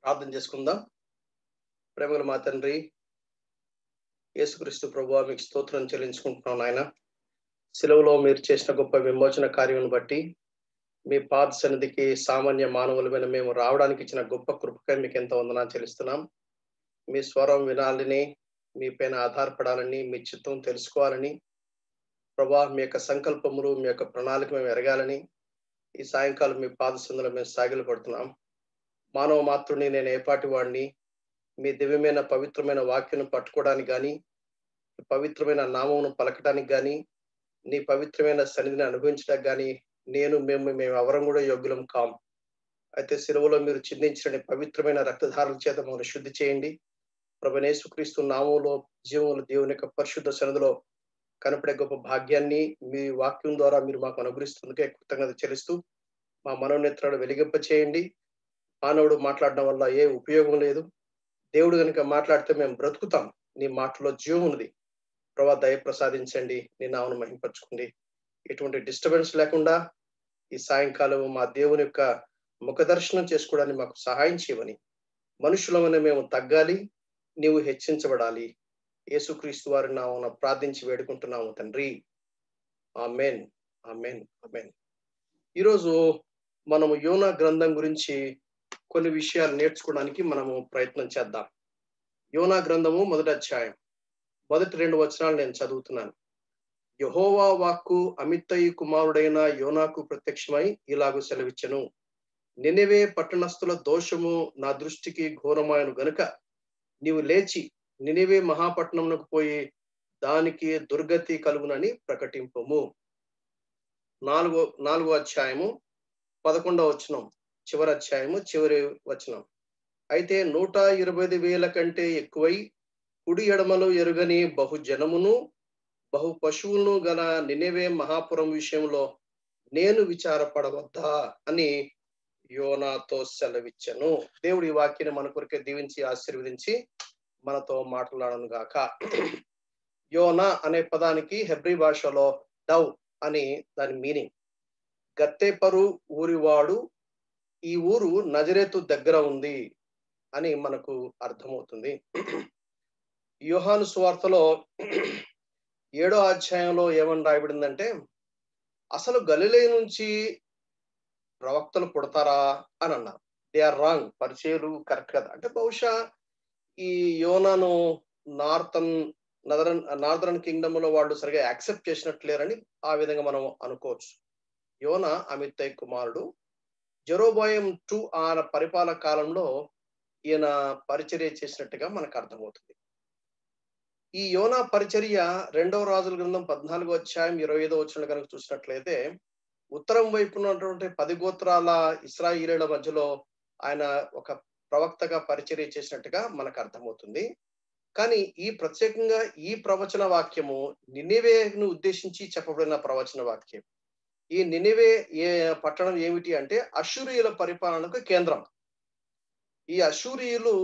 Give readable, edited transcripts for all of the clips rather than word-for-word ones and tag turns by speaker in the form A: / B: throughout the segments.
A: ప్రార్థన చేసుకుందాం. ప్రేమగల మా తండ్రి యేసుక్రీస్తు ప్రభువా, మీకు స్తోత్రం చెల్లించుకుంటున్నాం నాయన. సిలువలో మీరు చేసిన గొప్ప విమోచన కార్యం బట్టి మీ పాద సన్నిధికి సామాన్య మానవులమైన మేము రావడానికి ఇచ్చిన గొప్ప కృపకై మీకు ఎంతో వందనాలు చెల్లిస్తున్నాం. మీ స్వరం వినాలని, మీ పైన ఆధారపడాలని, మీ చిత్తం తెలుసుకోవాలని ప్రభువా, మీ యొక్క సంకల్పములు, మీ యొక్క ప్రణాళిక మేము ఎరగాలని ఈ సాయంకాలం మీ పాద సన్నిధిలో మేము సాగిలు పడుతున్నాం. మానవ మాతృని నేను ఏపాటి వాడిని, మీ దివ్యమైన పవిత్రమైన వాక్యం పట్టుకోవడానికి కానీ, పవిత్రమైన నామమును పలకడానికి కానీ, నీ పవిత్రమైన సన్నిధిని అనుభవించడానికి కానీ మేము ఎవరం కూడా యోగ్యులం కాం. అయితే సిలువలో మీరు చిందించిన పవిత్రమైన రక్తధారల చేత మమ్మల్ని శుద్ధి చేయండి. ప్రభువైన యేసుక్రీస్తు నామములో జీవముల దేవుని యొక్క పరిశుద్ధ సన్నిధిలో కనపడే గొప్ప భాగ్యాన్ని మీ వాక్యం ద్వారా మీరు మాకు అనుగ్రహిస్తుందికే కృతజ్ఞత చెల్లిస్తూ మా మనోనేత్రాలు వెలిగింప చేయండి. మానవుడు మాట్లాడడం వల్ల ఏ ఉపయోగం లేదు. దేవుడు కనుక మాట్లాడితే మేము బ్రతుకుతాం. నీ మాటలో జీవం ఉన్నది. ప్రభా, దయ ప్రసాదించండి. నీ నామను మహింపరచుకోండి. ఎటువంటి డిస్టర్బెన్స్ లేకుండా ఈ సాయంకాలం మా దేవుని యొక్క ముఖ దర్శనం చేసుకోవడానికి మాకు సహాయం చేయమని, మనుషులమని మేము తగ్గాలి, నీవు హెచ్చించబడాలి. యేసుక్రీస్తు వారి నామమున ప్రార్థించి వేడుకుంటున్నాము తండ్రి. ఆమేన్, ఆమేన్, ఆమేన్. ఈరోజు మనము యోనా గ్రంథం గురించి కొన్ని విషయాలు నేర్చుకోవడానికి మనము ప్రయత్నం చేద్దాం. యోనా గ్రంథము 1వ అధ్యాయం మొదటి 2 వచనాలు నేను చదువుతున్నాను. యెహోవా వాక్కు అమిత్తయి కుమారుడైన యోనాకు ప్రత్యక్షమై ఇలాగు సెలవిచ్చెను. నినెవే పట్టణస్థుల దోషము నా దృష్టికి ఘోరమాయను గనుక నీవు లేచి నినెవే మహాపట్నమునకు పోయి దానికి దుర్గతి కలుగునని ప్రకటింపము. 4వ అధ్యాయము 11వ వచనం, చివరి అధ్యాయము చివరి వచనం. అయితే 120,000 కంటే ఎక్కువై కుడి ఎడమలు ఎరుగని బహు జనమును బహు పశువులను గల నినెవే మహాపురం విషయంలో నేను విచారపడవద్దా అని యోనాతో సెలవిచ్చెను. దేవుడి ఈ వాక్యాన్ని మన కొరకే దీవించి ఆశీర్వదించి మనతో మాట్లాడను గాక. యోనా అనే పదానికి హెబ్రీ భాషలో డవ్ అని దాని మీనింగ్. గత్తెపరు ఊరివాడు, ఈ ఊరు నజరేతు దగ్గర ఉంది అని మనకు అర్థమవుతుంది. యోహాను సువార్తలో 7వ అధ్యాయంలో ఏమని రాయబడిందంటే, అసలు గలిలయ నుంచి ప్రవక్తలు పుడతారా అని అన్నారు. They are wrong. పరిచయులు కరెక్ట్ కదా అంటే, బహుశా ఈ యోనాను నార్దర్న్ కింగ్డమ్ లో వాళ్ళు సరిగా యాక్సెప్ట్ చేసినట్లేరని ఆ విధంగా మనం అనుకోవచ్చు. యోనా అమిత్తయి కుమారుడు. జెరోబోయం 2 ఆ పరిపాలన కాలంలో ఈయన పరిచర్య చేసినట్టుగా మనకు అర్థమవుతుంది. ఈ యోనా పరిచర్య 2వ రాజుల గ్రంథం 14వ అధ్యాయం 25వ వచనం కనుక చూసినట్లయితే, ఉత్తరం వైపు ఉన్నటువంటి 10 గోత్రాల ఇశ్రాయేలీయుల మధ్యలో ఆయన ఒక ప్రవక్తగా పరిచర్య చేసినట్టుగా మనకు అర్థమవుతుంది. కానీ ఈ ప్రత్యేకంగా ఈ ప్రవచన వాక్యము నినెవేను ఉద్దేశించి చెప్పబడిన ప్రవచన వాక్యం. ఈ నినెవే పట్టణం ఏమిటి అంటే అష్షూరీయుల పరిపాలనకు కేంద్రం. ఈ అష్షూరీయులు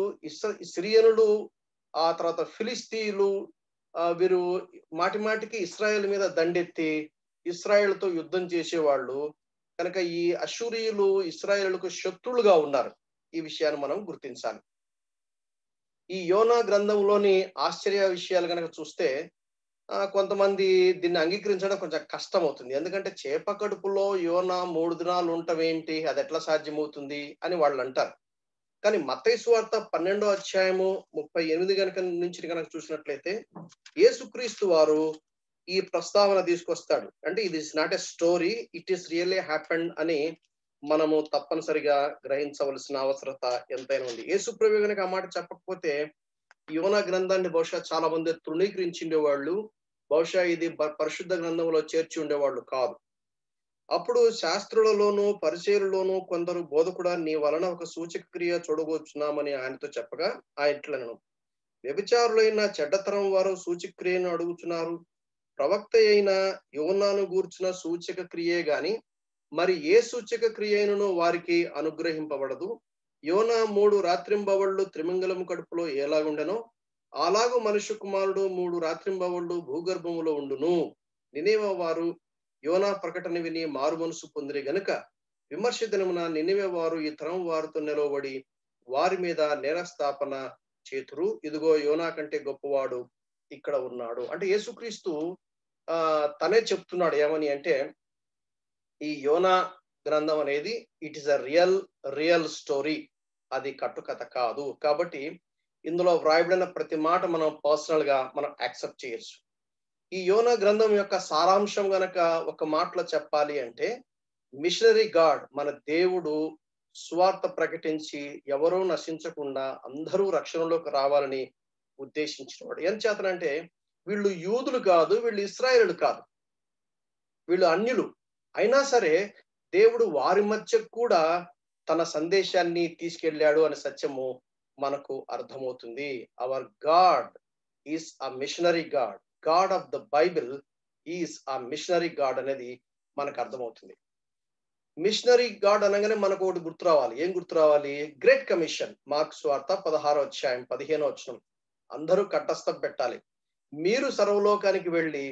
A: సిరియనులు, ఆ తర్వాత ఫిలిస్తీయులు, వీరు మాటిమాటికి ఇశ్రాయేల్ మీద దండెత్తి ఇశ్రాయేల్తో యుద్ధం చేసేవాళ్ళు కనుక ఈ అష్షూరీయులు ఇశ్రాయేలుకు శత్రులుగా ఉన్నారు. ఈ విషయాన్ని మనం గుర్తించాలి. ఈ యోనా గ్రంథంలోని ఆశ్చర్య విషయాలు కనుక చూస్తే కొంతమంది దీన్ని అంగీకరించడం కొంచెం కష్టం అవుతుంది. ఎందుకంటే చేప కడుపులో యోనా 3 దినాలు ఉండటం ఏంటి, అది ఎట్లా సాధ్యమవుతుంది అని వాళ్ళు అంటారు. కానీ మత్తయి సువార్త 12వ అధ్యాయము 38 నుంచి కనుక చూసినట్లయితే, యేసుక్రీస్తు వారు ఈ ప్రస్తావన తీసుకొస్తాడు. అంటే ఇది is not a story, it is really happened అని మనము తప్పనిసరిగా గ్రహించవలసిన అవసరత ఎంతైనా ఉంది. యేసుప్రభు కనుక ఆ మాట చెప్పకపోతే యోనా గ్రంథాన్ని బహుశా చాలా మంది తృణీకరించిండేవాళ్ళు. బహుశా ఇది పరిశుద్ధ గ్రంథంలో చేర్చి ఉండేవాళ్ళు కాదు. అప్పుడు శాస్త్రులలోను పరిచయులలోను కొందరు బోధకుడా, నీ వలన ఒక సూచక క్రియ చూడవచ్చున్నామని ఆయనతో చెప్పగా ఆయన ఇట్లనెను, వ్యభిచారులైన చెడ్డతరం వారు సూచక క్రియను అడుగుతున్నారు. ప్రవక్త అయిన యోనాను గూర్చిన సూచక క్రియే గాని మరి ఏ సూచక క్రియను వారికి అనుగ్రహింపబడదు. యోనా 3 రాత్రింబవళ్ళు త్రిమంగళము కడుపులో ఎలాగుండెనో అలాగూ మనుష్య కుమారుడు 3 రాత్రింబవళ్ళు భూగర్భములో ఉండును. నినెవే వారు యోనా ప్రకటన విని మారు మనసు పొందిరి గనుక విమర్శ దినమున నినెవే వారు ఈ తరం వారితో నిలవబడి వారి మీద నేరస్థాపన చేతురు. ఇదిగో యోనా కంటే గొప్పవాడు ఇక్కడ ఉన్నాడు. అంటే యేసుక్రీస్తు తనే చెప్తున్నాడు ఏమని అంటే, ఈ యోనా గ్రంథం అనేది it is a real story, అది కట్టుకథ కాదు. కాబట్టి ఇందులో వ్రాయబడిన ప్రతి మాట మనం పర్సనల్ గా మనం యాక్సెప్ట్ చేయొచ్చు. ఈ యోనా గ్రంథం యొక్క సారాంశం గనక ఒక మాటలో చెప్పాలి అంటే, మిషనరీ గాడ్, మన దేవుడు సువార్త ప్రకటించి ఎవరూ నశించకుండా అందరూ రక్షణలోకి రావాలని ఉద్దేశించినవాడు. ఏం చేతనంటే, వీళ్ళు యూదులు కాదు, వీళ్ళు ఇశ్రాయేలులు కాదు, వీళ్ళు అన్యులు. అయినా సరే దేవుడు వారి మధ్య కూడా తన సందేశాన్ని తీసుకెళ్ళాడు అనే సత్యము మనకు అర్థమవుతుంది. Hour God is a machinery God, God of the Bible is ఆ మిషనరీ గాడ్ అనేది మనకు అర్థమవుతుంది. మిషనరీ గాడ్ అనగానే మనకు ఒకటి గుర్తు రావాలి. ఏం గుర్తు రావాలి? Great commission. మార్క్స్ వార్త 16వ అధ్యాయం 15వ వచనం. అందరూ కంఠస్థం పెట్టాలి. మీరు సర్వలోకానికి వెళ్ళి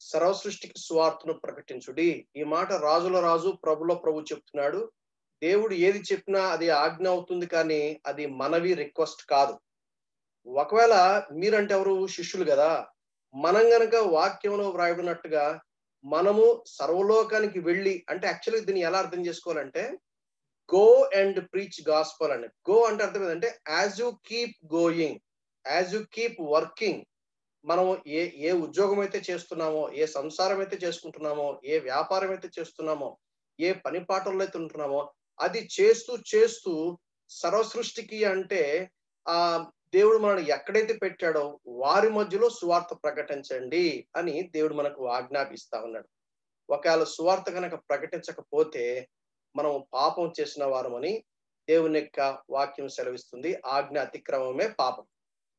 A: సర్వ సృష్టికి సువార్తను ప్రకటించుడి. ఈ మాట రాజుల రాజు ప్రభుల ప్రభు చెప్తున్నాడు. దేవుడు ఏది చెప్పినా అది ఆజ్ఞ అవుతుంది, కానీ అది మనవి, రిక్వెస్ట్ కాదు. ఒకవేళ మీరంటే ఎవరు? శిష్యులు కదా. మనం గనక వాక్యంలో వ్రాయబడినట్టుగా మనము సర్వలోకానికి వెళ్ళి, అంటే యాక్చువల్లీ దీన్ని ఎలా అర్థం చేసుకోవాలంటే, గో అండ్ ప్రీచ్ గాస్పల్ అని. గో అంటే అర్థం ఏంటంటే, as you keep going, as you keep working, మనం ఏ ఉద్యోగం అయితే చేస్తున్నామో, ఏ సంసారం అయితే చేసుకుంటున్నామో, ఏ వ్యాపారం అయితే చేస్తున్నామో, ఏ పని పాటల్లో అయితే ఉంటున్నామో, అది చేస్తూ చేస్తూ సర్వ సృష్టికి, అంటే ఆ దేవుడు మనల్ని ఎక్కడైతే పెట్టాడో వారి మధ్యలో సువార్త ప్రకటించండి అని దేవుడు మనకు ఆజ్ఞాపిస్తా ఉన్నాడు. ఒకవేళ సువార్త కనుక ప్రకటించకపోతే మనం పాపం చేసిన వారమని దేవుని యొక్క వాక్యం సెలవిస్తుంది. ఆజ్ఞ అతిక్రమమే పాపం.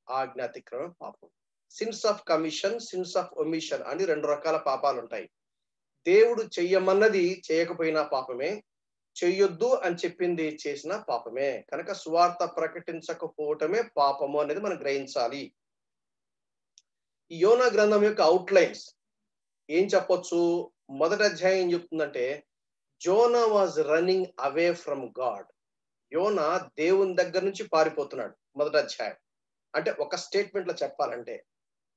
A: ఆజ్ఞ అతిక్రమం పాపం. Since of commission, since of omission అని 2 రకాల పాపాలు ఉంటాయి. దేవుడు చెయ్యమన్నది చేయకపోయినా పాపమే, చెయ్యొద్దు అని చెప్పింది చేసిన పాపమే. కనుక సువార్త ప్రకటించకపోవటమే పాపము అనేది మనం గ్రహించాలి. ఈ యోనా గ్రంథం యొక్క అవుట్లైన్స్ ఏం చెప్పొచ్చు? మొదటి అధ్యాయం ఏం చెప్తుందంటే, Zona was running away from God. యోనా దేవుని దగ్గర నుంచి పారిపోతున్నాడు. మొదటి అధ్యాయం అంటే ఒక స్టేట్మెంట్ లో చెప్పాలంటే.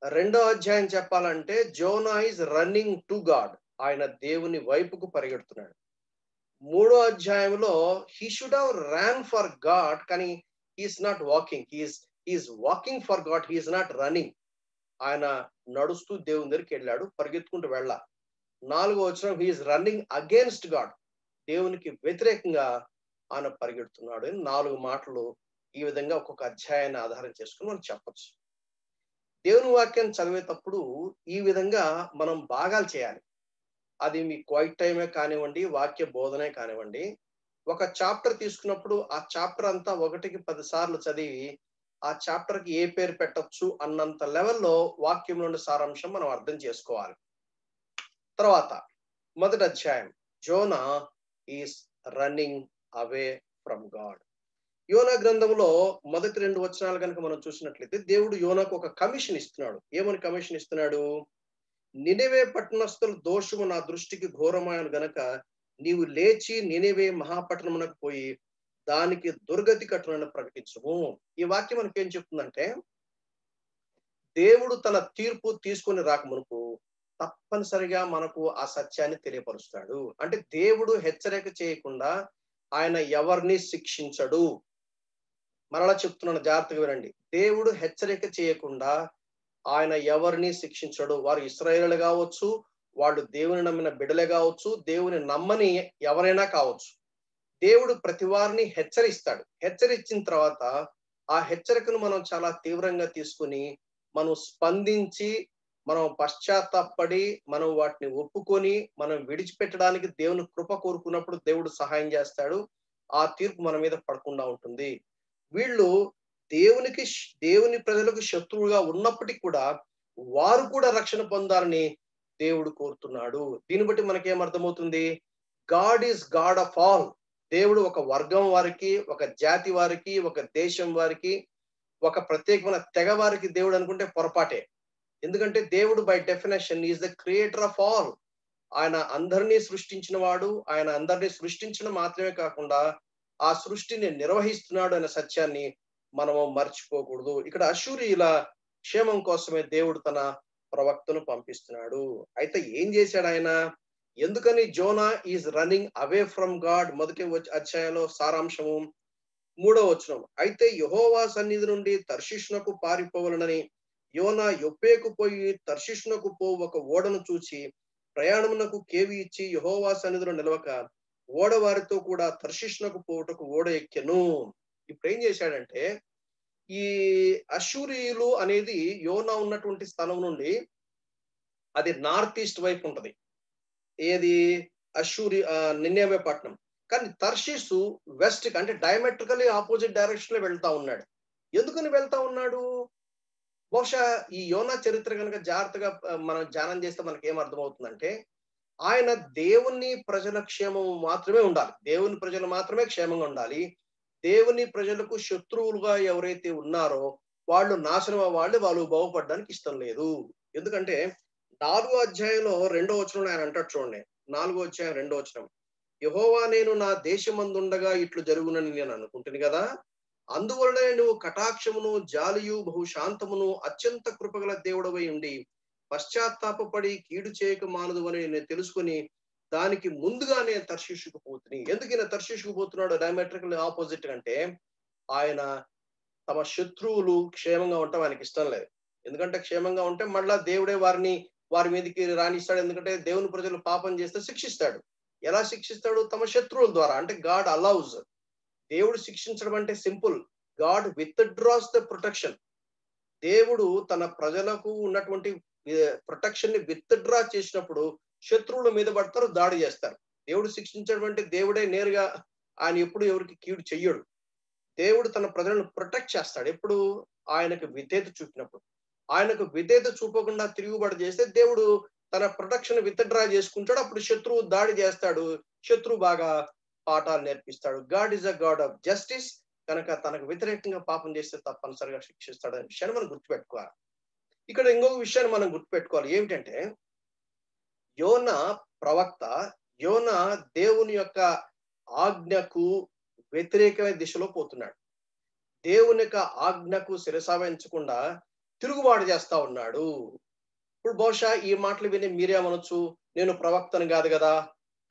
A: రెండో అధ్యాయం చెప్పాలంటే, Jonah is running to God, ఆయన దేవుని వైపుకు పరిగెడుతున్నాడు. మూడో అధ్యాయంలో he should have ran for God, కానీ he's not walking, he's walking for God, he's not running. ఆయన నడుస్తూ దేవుని దగ్గరికి వెళ్ళాడు, పరిగెత్తుకుంటూ వెళ్ళా. 4వ వచనం, హీఈస్ రన్నింగ్ అగేన్స్ట్ గాడ్, దేవునికి వ్యతిరేకంగా ఆయన పరిగెడుతున్నాడు అని 4 మాటలు ఈ విధంగా ఒక్కొక్క అధ్యాయాన్ని ఆధారం చేసుకుని మనం చెప్పొచ్చు. దేవుని వాక్యాన్ని చదివేటప్పుడు ఈ విధంగా మనం భాగాలు చేయాలి. అది మీ క్వైట్ టైమే కానివ్వండి, వాక్య బోధనే కానివ్వండి. ఒక చాప్టర్ తీసుకున్నప్పుడు ఆ చాప్టర్ అంతా 1కి 10 సార్లు చదివి ఆ చాప్టర్ కి ఏ పేరు పెట్టొచ్చు అన్నంత లెవెల్లో వాక్యంలోని సారాంశం మనం అర్థం చేసుకోవాలి. తర్వాత మొదటి అధ్యాయం, Zona is running away from God. యోనా గ్రంథంలో మొదటి 2 వచనాలు కనుక మనం చూసినట్లయితే, దేవుడు యోనాకు ఒక కమిషన్ ఇస్తున్నాడు. ఏమని కమిషన్ ఇస్తున్నాడు? నినెవే పట్టణస్థుల దోషము నా దృష్టికి ఘోరమాయను గనక నీవు లేచి నినెవే మహాపట్టణమునకు పోయి దానికి దుర్గతి కట్టునని ప్రకటించుము. ఈ వాక్యం మనకి ఏం చెప్తుందంటే, దేవుడు తన తీర్పు తీసుకొని రాకమునుపు తప్పనిసరిగా మనకు ఆ సత్యాన్ని తెలియపరుస్తాడు. అంటే దేవుడు హెచ్చరిక చేయకుండా ఆయన ఎవరిని శిక్షించడు. మరలా చెప్తున్నాను, జాగ్రత్తగా వినండి. దేవుడు హెచ్చరిక చేయకుండా ఆయన ఎవరిని శిక్షించడు. వారు ఇశ్రాయేలు కావచ్చు, వాళ్ళు దేవుని నమ్మిన బిడ్డలే కావచ్చు, దేవుని నమ్మని ఎవరైనా కావచ్చు. దేవుడు ప్రతి వారిని హెచ్చరిస్తాడు. హెచ్చరించిన తర్వాత ఆ హెచ్చరికను మనం చాలా తీవ్రంగా తీసుకుని మనం స్పందించి మనం పశ్చాత్తాపడి మనం వాటిని ఒప్పుకొని మనం విడిచిపెట్టడానికి దేవుని కృప కోరుకున్నప్పుడు దేవుడు సహాయం చేస్తాడు. ఆ తీర్పు మన మీద పడకుండా ఉంటుంది. వీళ్ళు దేవుని ప్రజలకు శత్రువుగా ఉన్నప్పటికీ కూడా వారు కూడా రక్షణ పొందాలని దేవుడు కోరుతున్నాడు. దీన్ని బట్టి మనకేమర్థమవుతుంది? God is God of all. దేవుడు ఒక వర్గం వారికి, ఒక జాతి వారికి, ఒక దేశం వారికి, ఒక ప్రత్యేకమైన తెగ వారికి దేవుడు అనుకుంటే పొరపాటే. ఎందుకంటే దేవుడు by definition is the creator of all. ఆయన అందరినీ సృష్టించిన వాడు. ఆయన అందరినీ సృష్టించడం మాత్రమే కాకుండా ఆ సృష్టిని నిర్వహిస్తున్నాడు అనే సత్యాన్ని మనము మర్చిపోకూడదు. ఇక్కడ అష్షూరీయుల క్షేమం కోసమే దేవుడు తన ప్రవక్తను పంపిస్తున్నాడు. అయితే ఏం చేశాడు ఆయన? ఎందుకని Zona is running away from God? మొదటి అధ్యాయంలో సారాంశము 3వ వచనం. అయితే యెహోవా సన్నిధి నుండి తర్షీషునకు పారిపోవలనని యోనా యొప్పేకు పోయి తర్షీషునకు పోవు ఒక ఓడను చూచి ప్రయాణమునకు కేవి ఇచ్చి యెహోవా సన్నిధిలో నిలవక ఓడ వారితో కూడా తర్షీషునకు పోవుటకు ఓడ ఎక్కెను. ఇప్పుడు ఏం చేశాడంటే, ఈ అష్షూరీయులు అనేది యోనా ఉన్నటువంటి స్థలం నుండి అది నార్త్ ఈస్ట్ వైపు ఉంటది. ఏది? నినేవే పట్టణం. కానీ తర్షీసు వెస్ట్ అంటే డయామెట్రికల్లీ ఆపోజిట్ డైరెక్షన్ లో వెళ్తా ఉన్నాడు. ఎందుకని వెళ్తా ఉన్నాడు? బహుశా ఈ యోనా చరిత్ర కనుక జాగ్రత్తగా మనం ధ్యానం చేస్తే మనకి ఏం అర్థమవుతుందంటే, ఆయన దేవుని ప్రజల క్షేమం మాత్రమే ఉండాలి. దేవుని ప్రజలు మాత్రమే క్షేమంగా ఉండాలి. దేవుని ప్రజలకు శత్రువులుగా ఎవరైతే ఉన్నారో వాళ్ళు నాశనం అవ్వాలి, వాళ్ళు బాగుపడడానికి ఇష్టం లేదు. ఎందుకంటే 4వ అధ్యాయంలో 2వ వచనంలో ఆయన అంటాడు చూడండి. 4వ అధ్యాయం 2వ వచనం. యెహోవా నేను నా దేశమందుండగా ఇట్లు జరుగునని నేను అనుకుంటుని కదా, అందువలనే నువ్వు కటాక్షమును జాలియు బహుశాంతమును అత్యంత కృపగల దేవుడవై ఉండి పశ్చాత్తాపపడి కీడు చేయక మానదు అని నేను తెలుసుకుని దానికి ముందుగానే తర్షీషుకు పోతుని. ఎందుకు ఈయన తర్షీషుకు పోతున్నాడు డయామెట్రికల్ ఆపోజిట్ అంటే, ఆయన తమ శత్రువులు క్షేమంగా ఉండటం ఆయనకి ఇష్టం లేదు. ఎందుకంటే క్షేమంగా ఉంటే మళ్ళా దేవుడే వారి మీదకి రానిస్తాడు. ఎందుకంటే దేవుని ప్రజలు పాపం చేస్తే శిక్షిస్తాడు. ఎలా శిక్షిస్తాడు? తమ శత్రువుల ద్వారా. అంటే గాడ్ అలౌస్. దేవుడు శిక్షించడం అంటే simple. God withdraws the protection. దేవుడు తన ప్రజలకు ఉన్నటువంటి ప్రొటెక్షన్ ని విత్‌డ్రా చేసినప్పుడు శత్రువుల మీద పడతారు, దాడి చేస్తారు. దేవుడు శిక్షించడం అంటే దేవుడే నేరుగా, ఆయన ఎప్పుడు ఎవరికి కీడు చెయ్యడు. దేవుడు తన ప్రజలను ప్రొటెక్ట్ చేస్తాడు. ఎప్పుడు? ఆయనకు విధేయత చూపినప్పుడు. ఆయనకు విధేయత చూపకుండా తిరుగుబాటు చేస్తే దేవుడు తన ప్రొటెక్షన్ విత్‌డ్రా చేసుకుంటాడు. అప్పుడు శత్రువు దాడి చేస్తాడు. శత్రువు బాగా పాఠాలు నేర్పిస్తాడు. God is a God of justice. కనుక తనకు వ్యతిరేకంగా పాపం చేస్తే తప్పనిసరిగా శిక్షిస్తాడు అనే విషయాన్ని మనం గుర్తుపెట్టుకోవాలి. ఇక్కడ ఇంకొక విషయాన్ని మనం గుర్తుపెట్టుకోవాలి. ఏమిటంటే, యోనా ప్రవక్త, యోనా దేవుని యొక్క ఆజ్ఞకు వ్యతిరేకమైన దిశలో పోతున్నాడు. దేవుని యొక్క ఆజ్ఞకు శిరసావహించకుండా తిరుగుబాటు చేస్తా ఉన్నాడు. ఇప్పుడు బహుశా ఈ మాటలు విని మీరేమనొచ్చు? నేను ప్రవక్తను కాదు కదా,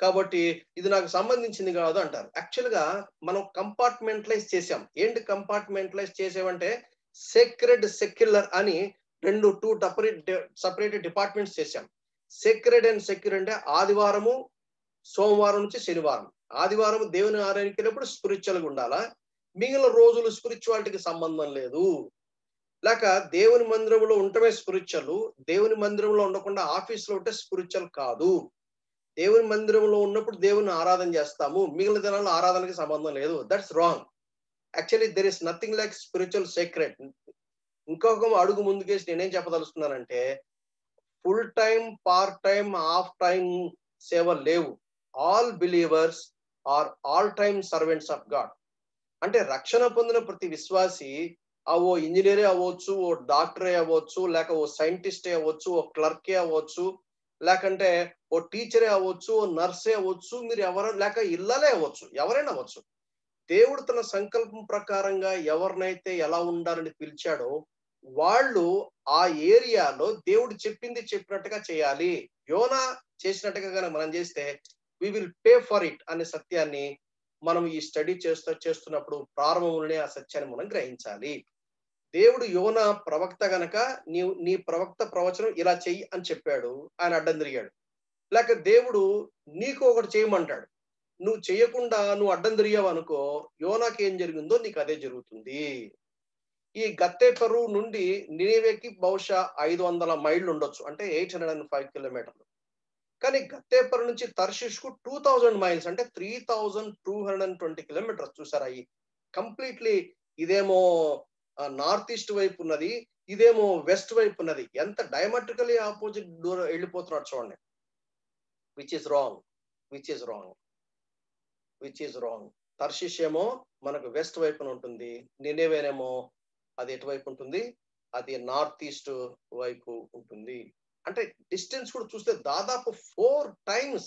A: కాబట్టి ఇది నాకు సంబంధించింది కాదు అంటారు. యాక్చువల్ గా మనం కంపార్ట్మెంటలైజ్ చేసాం. ఏంటి కంపార్ట్మెంటలైజ్ చేసామంటే, సేక్రెడ్ సెక్యులర్ అని టూ సపరేట్ డిపార్ట్మెంట్స్ చేశాం. సేక్రెడ్ అండ్ సెక్యులర్ అంటే ఆదివారము, సోమవారం నుంచి శనివారం. ఆదివారం దేవుని ఆరాధనకి వెళ్ళినప్పుడు స్పిరిచువల్ గా ఉండాలా, మిగిలిన రోజులు స్పిరిచువాలిటీకి సంబంధం లేదు. లేక దేవుని మందిరంలో ఉండటమే స్పిరిచువల్, దేవుని మందిరంలో ఉండకుండా ఆఫీస్ లో ఉంటే స్పిరిచువల్ కాదు. దేవుని మందిరంలో ఉన్నప్పుడు దేవుని ఆరాధన చేస్తాము, మిగిలిన దినాల్లో ఆరాధనకి సంబంధం లేదు. That's wrong. Actually there is nothing like spiritual secret. ఇంకొక అడుగు ముందుకేసి నేనేం చెప్పదలుచుకున్నానంటే, full time, part time, half time సేవలు లేవు. All believers are all time servants of God. అంటే రక్షణ పొందిన ప్రతి విశ్వాసి ఓ ఇంజనీరే అవ్వచ్చు, ఓ డాక్టరే అవ్వచ్చు, లేక ఓ సైంటిస్టే అవ్వచ్చు, ఓ క్లర్కే అవ్వచ్చు, లేకంటే ఓ టీచరే అవ్వచ్చు, ఓ నర్సే అవ్వచ్చు, మీరు ఎవరు లేక ఇళ్ళలే అవ్వచ్చు, ఎవరైనా అవ్వచ్చు. దేవుడు తన సంకల్పం ప్రకారంగా ఎవరినైతే ఎలా ఉండాలని పిలిచాడో వాళ్ళు ఆ ఏరియాలో దేవుడు చెప్పింది చెప్పినట్టుగా చేయాలి. యోనా చేసినట్టుగా కనుక మనం చేస్తే we will pay for it అనే సత్యాన్ని మనం ఈ స్టడీ చేస్తున్నప్పుడు ప్రారంభంలోనే ఆ సత్యాన్ని మనం గ్రహించాలి. దేవుడు యోనా ప్రవక్త గనక నీ ప్రవక్త ప్రవచనం ఇలా చెయ్యి అని చెప్పాడు, ఆయన అడ్డం తిరిగాడు. లేక దేవుడు నీకు ఒకటి చేయమంటాడు, నువ్వు చేయకుండా నువ్వు అడ్డం తిరిగావు అనుకో, యోనాకి ఏం జరిగిందో నీకు అదే జరుగుతుంది. ఈ గత్తేపరు నుండి నినివేకి బహుశా 500 మైళ్ళు ఉండొచ్చు, అంటే 805 కిలోమీటర్లు. కానీ గత్తేపరు నుంచి తర్షీష్కు 2000 మైల్స్, అంటే 3220 కిలోమీటర్స్. చూసారా? ఈ కంప్లీట్లీ ఇదేమో నార్త్ ఈస్ట్ వైపు ఉన్నది, ఇదేమో వెస్ట్ వైపు ఉన్నది. ఎంత డయామెట్రికలీ ఆపోజిట్ దూరం వెళ్ళిపోతున్నాడు చూడండి. Which is wrong, which is wrong, which is wrong. తర్షీష్ ఏమో మనకు వెస్ట్ వైపున ఉంటుంది, నినివేనేమో అది ఎటువైపు ఉంటుంది? అది నార్త్ ఈస్ట్ వైపు ఉంటుంది. అంటే డిస్టెన్స్ కూడా చూస్తే దాదాపు 4 times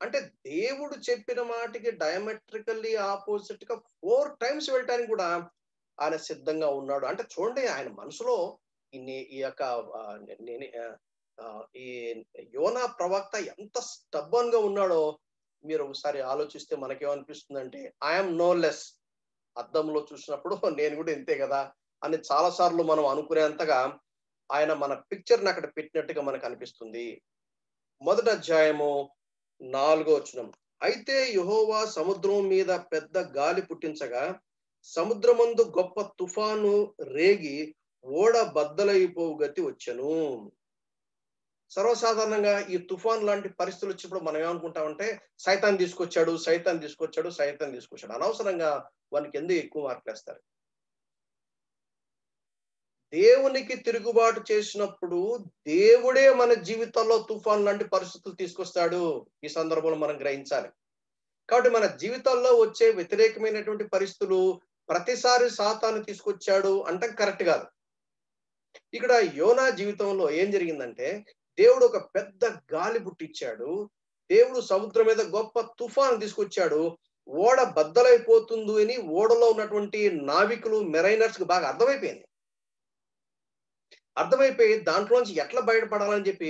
A: అంటే దేవుడు చెప్పిన మాటకి డయామెట్రికల్లీ ఆపోజిట్ గా 4 టైమ్స్ వెళ్ళటానికి కూడా ఆయన సిద్ధంగా ఉన్నాడు. అంటే చూడండి ఆయన మనసులో ఈ యొక్క ఈ యోనా ప్రవక్త ఎంత స్టబ్బన్ గా ఉన్నాడో మీరు ఒకసారి ఆలోచిస్తే మనకేమనిపిస్తుందంటే ఐఎమ్ నో లెస్. అద్దంలో చూసినప్పుడు నేను కూడా ఇంతే కదా అని చాలా సార్లు మనం అనుకునేంతగా ఆయన మన పిక్చర్ ని అక్కడ పెట్టినట్టుగా మనకు అనిపిస్తుంది. మొదటి అధ్యాయము 4వ వచనం. అయితే యెహోవా సముద్రం మీద పెద్ద గాలి పుట్టించగా సముద్రమందు గొప్ప తుఫాను రేగి ఓడ బద్దలైపోవు గతి వచ్చెను. సర్వసాధారణంగా ఈ తుఫాన్ లాంటి పరిస్థితులు వచ్చినప్పుడు మనం ఏమనుకుంటామంటే సైతాన్ తీసుకొచ్చాడు, సైతాన్ తీసుకొచ్చాడు, సైతాన్ తీసుకొచ్చాడు. అనవసరంగా వానికి ఎందుకు ఎక్కువ మార్కులు వేస్తారు. దేవునికి తిరుగుబాటు చేసినప్పుడు దేవుడే మన జీవితంలో తుఫాన్ లాంటి పరిస్థితులు తీసుకొస్తాడు. ఈ సందర్భంలో మనం గ్రహించాలి. కాబట్టి మన జీవితాల్లో వచ్చే వ్యతిరేకమైనటువంటి పరిస్థితులు ప్రతిసారి సాతాను తీసుకొచ్చాడు అంటాం కరెక్ట్ కాదు. ఇక్కడ యోనా జీవితంలో ఏం జరిగిందంటే దేవుడు ఒక పెద్ద గాలి పుట్టించాడు. దేవుడు సముద్రం మీద గొప్ప తుఫాను తీసుకొచ్చాడు. ఓడ బద్దలైపోతుంది అని ఓడలో ఉన్నటువంటి నావికులు మెరైనర్స్ కి బాగా అర్థమైపోయి దాంట్లోంచి ఎట్లా బయటపడాలని చెప్పి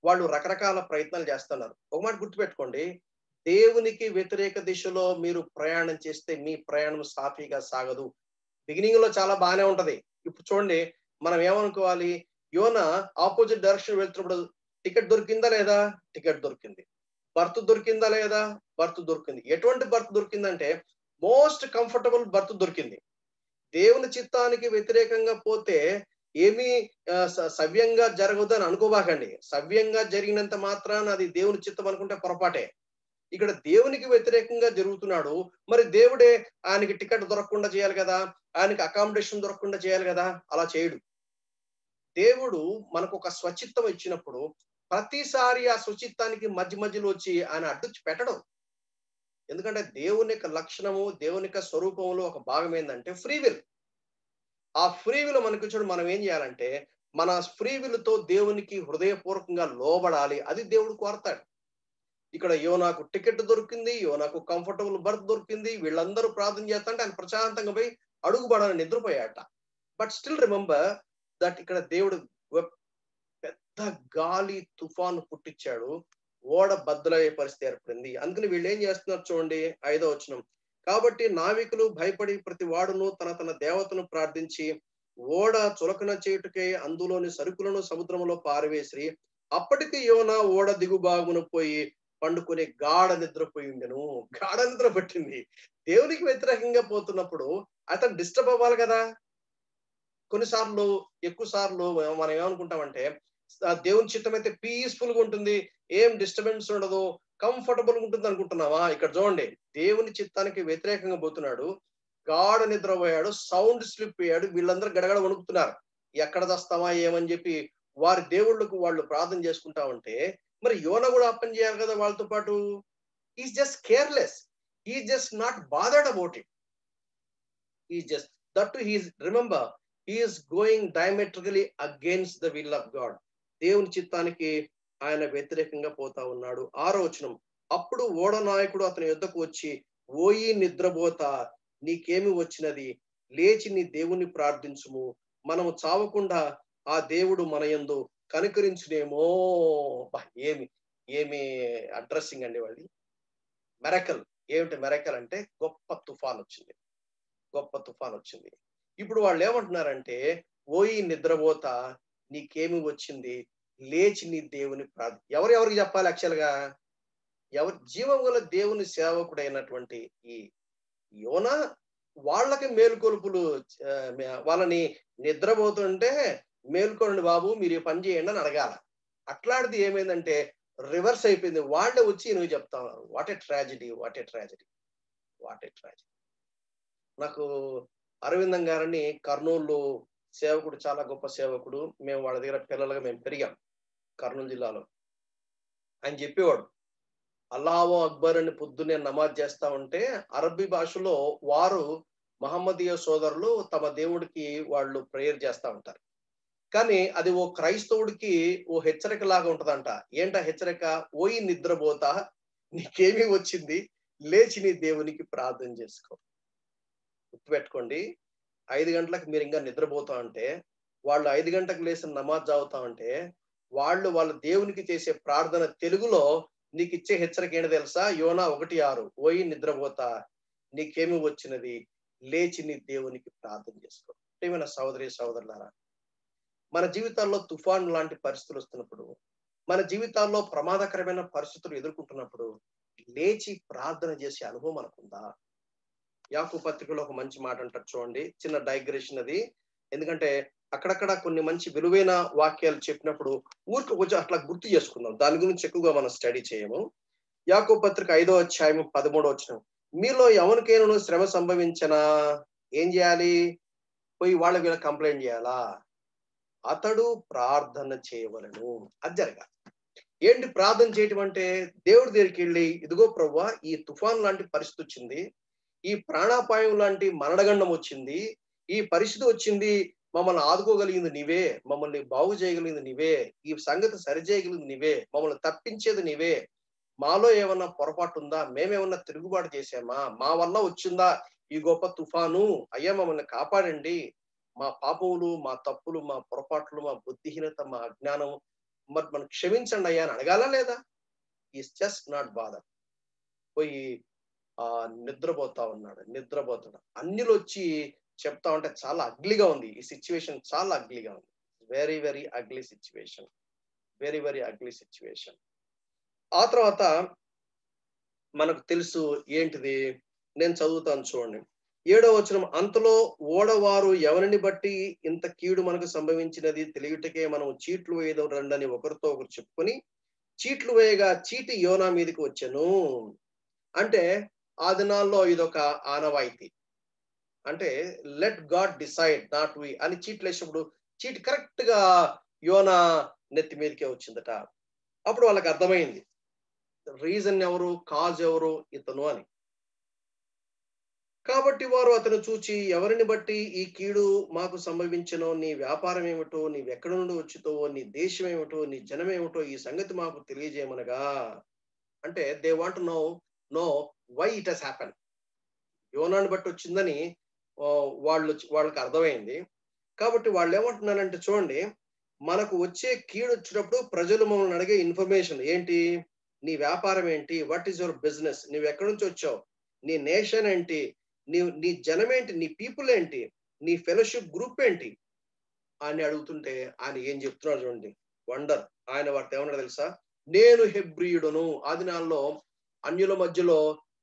A: వాళ్ళు రకరకాల ప్రయత్నాలు చేస్తున్నారు. ఒక మాట గుర్తుపెట్టుకోండి, దేవునికి వ్యతిరేక దిశలో మీరు ప్రయాణం చేస్తే మీ ప్రయాణం సాఫీగా సాగదు. బిగినింగ్ లో చాలా బాగానే ఉంటది. ఇప్పుడు చూడండి మనం ఏమనుకోవాలి, యోనా ఆపోజిట్ డైరెక్షన్ వెళ్తున్నప్పుడు టికెట్ దొరికిందా లేదా? టికెట్ దొరికింది. బర్త్ దొరికిందా లేదా? బర్త్ దొరికింది. ఎటువంటి బర్త్ దొరికిందంటే మోస్ట్ కంఫర్టబుల్ బర్త్ దొరికింది. దేవుని చిత్తానికి వ్యతిరేకంగా పోతే ఏమీ సవ్యంగా జరగదు అని అనుకోబాకండి. సవ్యంగా జరిగినంత మాత్రాన అది దేవుని చిత్తం అనుకుంటే పొరపాటే. ఇక్కడ దేవునికి వ్యతిరేకంగా జరుగుతున్నాడు. మరి దేవుడే ఆయనకి టికెట్ దొరకకుండా చేయాలి కదా, ఆయనకి అకామిడేషన్ దొరకకుండా చేయాలి కదా, అలా చేయడు. దేవుడు మనకు ఒక స్వచిత్తం ఇచ్చినప్పుడు ప్రతిసారి ఆ స్వచిత్తానికి మధ్య మధ్యలో వచ్చి ఆయన అడ్డు పెట్టడం. ఎందుకంటే దేవుని యొక్క లక్షణము, దేవుని యొక్క స్వరూపంలో ఒక భాగం ఏంటంటే ఫ్రీ విల్. ఆ ఫ్రీ విల్ మనకి చూడు మనం ఏం చేయాలంటే మన ఫ్రీ విల్ తో దేవునికి హృదయపూర్వకంగా లోబడాలి. అది దేవుడు కోరతాడు. ఇక్కడ యోనాకు టికెట్ దొరికింది, యోనాకు కంఫర్టబుల్ బర్త్ దొరికింది. వీళ్ళందరూ ప్రార్థన చేస్తుంటే ఆయన ప్రశాంతంగా పోయి అడుగుబడాలని నిద్రపోయాట. బట్ స్టిల్ రిమెంబర్ దట్ ఇక్కడ దేవుడు పెద్ద గాలి తుఫాను పుట్టించాడు. ఓడ బద్దలయ్యే పరిస్థితి ఏర్పడింది. అందుకని వీళ్ళు ఏం చేస్తున్నారు చూడండి 5వ వచనం. కాబట్టి నావికులు భయపడి ప్రతి వాడును తన తన దేవతను ప్రార్థించి ఓడ చులకన చేయుటకై అందులోని సరుకులను సముద్రంలో పారవేసి అప్పటికి యోనా ఓడ దిగుబాగున పోయి పండుకొని గాఢ నిద్రపోయి ఉండెను. గాఢ నిద్ర పట్టింది. దేవునికి వ్యతిరేకంగా పోతున్నప్పుడు అతను డిస్టర్బ్ అవ్వాలి కదా. కొన్నిసార్లు ఎక్కువ సార్లు మనం ఏమనుకుంటామంటే దేవుని చిత్తం అయితే పీస్ఫుల్ గా ఉంటుంది, ఏం డిస్టర్బెన్స్ ఉండదు, కంఫర్టబుల్ ఉంటుంది అనుకుంటున్నావా? ఇక్కడ చూడండి దేవుని చిత్తానికి వ్యతిరేకంగా పోతున్నాడు, గాఢ నిద్రపోయాడు, సౌండ్ స్లిప్ అయ్యాడు. వీళ్ళందరూ గడగడ వణుకుతున్నారు. ఎక్కడ దస్తామా ఏమని చెప్పి వారి దేవుళ్ళకు వాళ్ళు ప్రార్థన చేసుకుంటా ఉంటే మరి యోన కూడా అప్పని చేయాలి కదా వాళ్ళతో పాటు. Is just careless, is just not bothered about it. Is just that he's remember he's going diametrically against the will of God. దేవుని చిత్తానికి ఆయన వ్యతిరేకంగా పోతా ఉన్నాడు. 6వ వచనం. అప్పుడు ఓడ నాయకుడు అతని యుద్ధకు వచ్చి ఓయి నిద్రపోత నీకేమి వచ్చినది, లేచి నీ దేవుని ప్రార్థించుము, మనము చావకుండా ఆ దేవుడు మన యందు కనికరించునేమో. ఏమి ఏమి అడ్రస్సింగ్ అండి వాళ్ళది. మెరకల్. ఏమిటి మెరకల్ అంటే గొప్ప తుఫాన్ వచ్చింది, గొప్ప తుఫాన్ వచ్చింది. ఇప్పుడు వాళ్ళు ఏమంటున్నారంటే ఓయి నిద్రపోత నీకేమి వచ్చింది, లేచి నీ దేవుని ఎవరికి చెప్పాలి? యాక్చువల్ గా ఎవరు జీవం గల దేవుని సేవకుడైనటువంటి ఈ యోనా వాళ్ళకి మేలుకొలుపులు, వాళ్ళని నిద్రపోతుంటే మేల్కొనండి బాబు మీరు ఈ పని చేయండి అని అడగాల. అట్లాంటిది ఏమైందంటే రివర్స్ అయిపోయింది. వాళ్ళే వచ్చి నువ్వు చెప్తా ఉన్నారు. What a tragedy, what a tragedy, what a tragedy. నాకు అరవిందం గారని కర్నూలు సేవకుడు, చాలా గొప్ప సేవకుడు. మేము వాళ్ళ దగ్గర పిల్లలుగా మేము పెరిగాం కర్నూలు జిల్లాలో. ఆయన చెప్పేవాడు అల్లాహో అక్బర్ అని పొద్దున్నే నమాజ్ చేస్తా ఉంటే అరబ్బీ భాషలో వారు మహమ్మదీయ సోదరులు తమ దేవుడికి వాళ్ళు ప్రేయర్ చేస్తా ఉంటారు. కానీ అది ఓ క్రైస్తవుడికి ఓ హెచ్చరిక లాగా ఉంటదంట. ఏంట హెచ్చరిక? ఓయి నిద్రపోతా నీకేమి వచ్చింది, లేచి నీ దేవునికి ప్రార్థన చేసుకో. గుర్తుపెట్టుకోండి, 5 గంటలకు మీరు ఇంకా నిద్రపోతా ఉంటే, వాళ్ళు 5 గంటలకు లేసి నమాజ్ చదువుతా ఉంటే, వాళ్ళ దేవునికి చేసే ప్రార్థన తెలుగులో నీకిచ్చే హెచ్చరిక ఏంటో తెలుసా? యోనా 1:6 ఓయి నిద్రపోతా, నీకేమి వచ్చినది, లేచి నీ దేవునికి ప్రార్థన చేసుకో. ప్రియమైన సహోదరి సహోదరులారా, మన జీవితాల్లో తుఫాను లాంటి పరిస్థితులు వస్తున్నప్పుడు, మన జీవితాల్లో ప్రమాదకరమైన పరిస్థితులు ఎదుర్కొంటున్నప్పుడు లేచి ప్రార్థన చేసే అనుభవం మనకుందా? యాకోబు పత్రికలో ఒక మంచి మాట అంటారు చూడండి, చిన్న డైగ్రెషన్ అది. ఎందుకంటే అక్కడక్కడ కొన్ని మంచి విలువైన వాక్యాలు చెప్పినప్పుడు ఊరికి కొంచెం అట్లా గుర్తు చేసుకుందాం. దాని గురించి ఎక్కువగా మనం స్టడీ చేయము. యాకోబు పత్రిక 5వ అధ్యాయం 13వ వచనం, మీలో ఎవరికైనా శ్రమ సంభవించనా ఏం చేయాలి? పోయి వాళ్ళ వీళ్ళ కంప్లైంట్ చేయాలా? అతడు ప్రార్థన చేయవలెను. అది జరగాలి. ఏంటి ప్రార్థన చేయటం అంటే? దేవుడి దగ్గరికి వెళ్ళి, ఇదిగో ప్రభువా, ఈ తుఫాన్ లాంటి పరిస్థితి వచ్చింది, ఈ ప్రాణాపాయం లాంటి మరణగండం వచ్చింది, ఈ పరిస్థితి వచ్చింది, మమ్మల్ని ఆదుకోగలిగింది నీవే, మమ్మల్ని బాగు చేయగలిగింది నీవే, ఈ సంగతి సరిచేయగలిగింది నీవే, మమ్మల్ని తప్పించేది నీవే. మాలో ఏమన్నా పొరపాటు ఉందా? మేమేమన్నా తిరుగుబాటు చేశామా? మా వల్ల వచ్చిందా ఈ గొప్ప తుఫాను? అయ్యా మమ్మల్ని కాపాడండి. మా పాపములు, మా తప్పులు, మా పొరపాట్లు, మా బుద్ధిహీనత, మా అజ్ఞానం మరి మనం క్షమించండి అయ్యా అని అడగాలా లేదా? Is just not bother. పోయి నిద్రపోతా ఉన్నాడు, నిద్రపోతాడు. అన్యులు వచ్చి చెప్తా ఉంటే చాలా అగ్లీగా ఉంది. ఈ సిచ్యువేషన్ చాలా అగ్లీగా ఉంది. Very very ugly situation, very very ugly situation. ఆ తర్వాత మనకు తెలుసు ఏంటిది, నేను చదువుతాను చూడండి. 7వ వచనం, అంతలో ఓడవారు ఎవరిని బట్టి ఇంత కీడు మనకు సంభవించినది తెలియుటకే మనం చీట్లు వేయడం రండని ఒకరితో ఒకరు చెప్పుకొని చీట్లు వేయగా చీటి యోనా మీదకి వచ్చెను. అంటే ఆ దినాల్లో ఇదొక ఆనవాయితీ. అంటే let God decide not we అని చీట్లు వేసినప్పుడు చీటి కరెక్ట్ గా యోనా నెత్తి మీదకే వచ్చిందట. అప్పుడు వాళ్ళకి అర్థమైంది రీజన్ ఎవరు, కాజ్ ఎవరు, ఇతను అని. కాబట్టి వారు అతను చూచి, ఎవరిని బట్టి ఈ కీడు మాకు సంభవించనో, నీ వ్యాపారం ఏమిటో, నీవెక్కడ నుండి వచ్చుతో, నీ దేశం ఏమిటో, నీ జనం ఏమిటో ఈ సంగతి మాకు తెలియజేయమనగా. అంటే they want know why it has happen. యోనాని బట్టి వచ్చిందని వాళ్ళకి అర్థమైంది. కాబట్టి వాళ్ళు ఏమంటున్నారంటే చూడండి, మనకు వచ్చే కీడు వచ్చినప్పుడు ప్రజలు మమ్మల్ని అడిగే ఇన్ఫర్మేషన్ ఏంటి? నీ వ్యాపారం ఏంటి? What is your business? నువ్వు ఎక్కడి నుంచి వచ్చావు? నీ నేషన్ ఏంటి? నీ జనం ఏంటి? నీ పీపుల్ ఏంటి? నీ ఫెలోషిప్ గ్రూప్ ఏంటి అని అడుగుతుంటే ఆయన ఏం చెప్తున్నాడు చూడండి, వండర్. ఆయన వారితో ఏమన్నా తెలుసా? నేను హెబ్రీయుడును. ఆ దినాల్లో అన్యుల మధ్యలో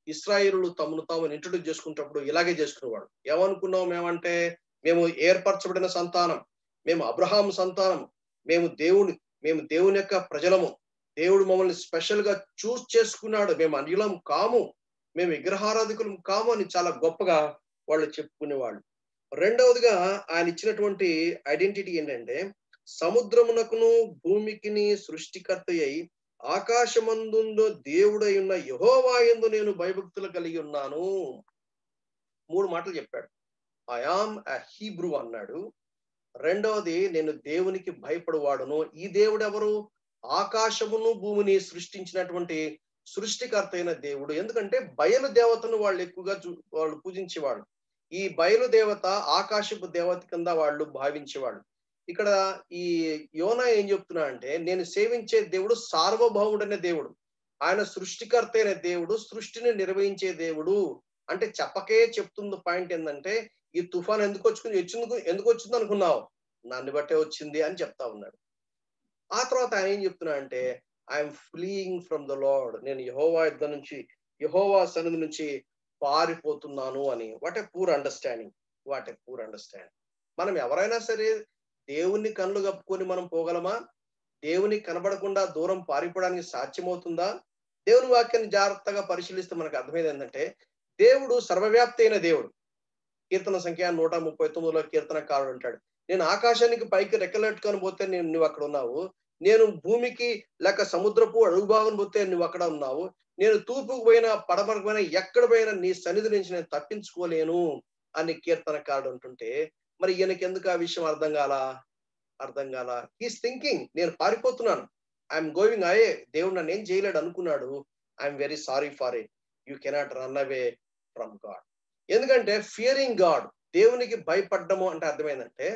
A: ఇశ్రాయేలులు తమను తాము ఇంట్రొడ్యూస్ చేసుకున్నప్పుడు ఇలాగే చేసుకునేవాడు. ఏమనుకున్నాం మేమంటే, మేము ఏర్పరచబడిన సంతానం, మేము అబ్రహాం సంతానం, మేము దేవుని యొక్క ప్రజలము, దేవుడు మమ్మల్ని స్పెషల్ గా చూస్ చేసుకున్నాడు, మేము అన్యులం కాము, మేము విగ్రహారాధికులం కాము అని చాలా గొప్పగా వాళ్ళు చెప్పుకునేవాళ్ళు. రెండవదిగా ఆయన ఇచ్చినటువంటి ఐడెంటిటీ ఏంటంటే, సముద్రమునకును భూమికిని సృష్టికర్త అయి ఆకాశమందుందో దేవుడై ఉన్న యెహోవా యందు నేను భయభక్తులు కలిగి ఉన్నాను. 3 మాటలు చెప్పాడు. ఐ యామ్ ఎ హీబ్రూ అన్నాడు. రెండవది, నేను దేవునికి భయపడువాడును. ఈ దేవుడు ఎవరు? ఆకాశమును భూమిని సృష్టించినటువంటి సృష్టికర్త అయిన దేవుడు. ఎందుకంటే బయలు దేవతను వాళ్ళు ఎక్కువగా వాళ్ళు పూజించేవాళ్ళు. ఈ బయలు దేవత ఆకాశపు దేవత కింద వాళ్ళు భావించేవాళ్ళు. ఇక్కడ ఈ యోనా ఏం చెప్తున్నా అంటే, నేను సేవించే దేవుడు సార్వభౌముడైన దేవుడు, ఆయన సృష్టికర్త అయిన దేవుడు, సృష్టిని నిర్వహించే దేవుడు. అంటే చెప్పకే చెప్తున్న పాయింట్ ఏంటంటే, ఈ తుఫాన్ ఎందుకు వచ్చింది అనుకున్నావు? నన్ను బట్టే వచ్చింది అని చెప్తా ఉన్నాడు. ఆ తర్వాత ఆయన ఏం చెప్తున్నా అంటే, I'm fleeing from the lord, నేను యెహోవా సన్నిధి నుంచి పారిపోతున్నాను అని. What a poor understanding, what a poor understanding. మనం ఎవరైనా సరే దేవుణ్ణి కళ్ళు కప్పుకొని మనం పోగలమా? దేవుని కనబడకుండా దూరం పారిపోవడానికి సాధ్యమవుతుందా? దేవుని వాక్యాన్ని జాగ్రత్తగా పరిశీలిస్తే మనకు అర్థమైంది ఏంటంటే, దేవుడు సర్వవ్యాప్తి అయిన దేవుడు. కీర్తన సంఖ్య 139లో కీర్తనకారుడు అంటాడు, నేను ఆకాశానికి పైకి రెక్కలెట్టుకొని పోతే నువ్వు అక్కడ ఉన్నావు, నేను భూమికి లేక సముద్రపు అడుగు భాగం పోతే నువ్వు అక్కడ ఉన్నావు, నేను తూర్పుకు పోయినా పడమరకు పోయినా ఎక్కడ పోయినా నీ సన్నిధి నుంచి నేను తప్పించుకోలేను అని కీర్తనకారుడు అంటుంటే, మరి ఈయనకి ఎందుకు ఆ విషయం అర్థం కాల? హీస్ థింకింగ్, నేను పారిపోతున్నాను, ఐఎమ్ గోయింగ్ అవే, దేవుడు నన్ను ఏం చేయలేడు అనుకున్నాడు. I'm very sorry for it. You cannot run away from God. ఎందుకంటే ఫియరింగ్ గాడ్, దేవునికి భయపడ్డము అంటే అర్థమైందంటే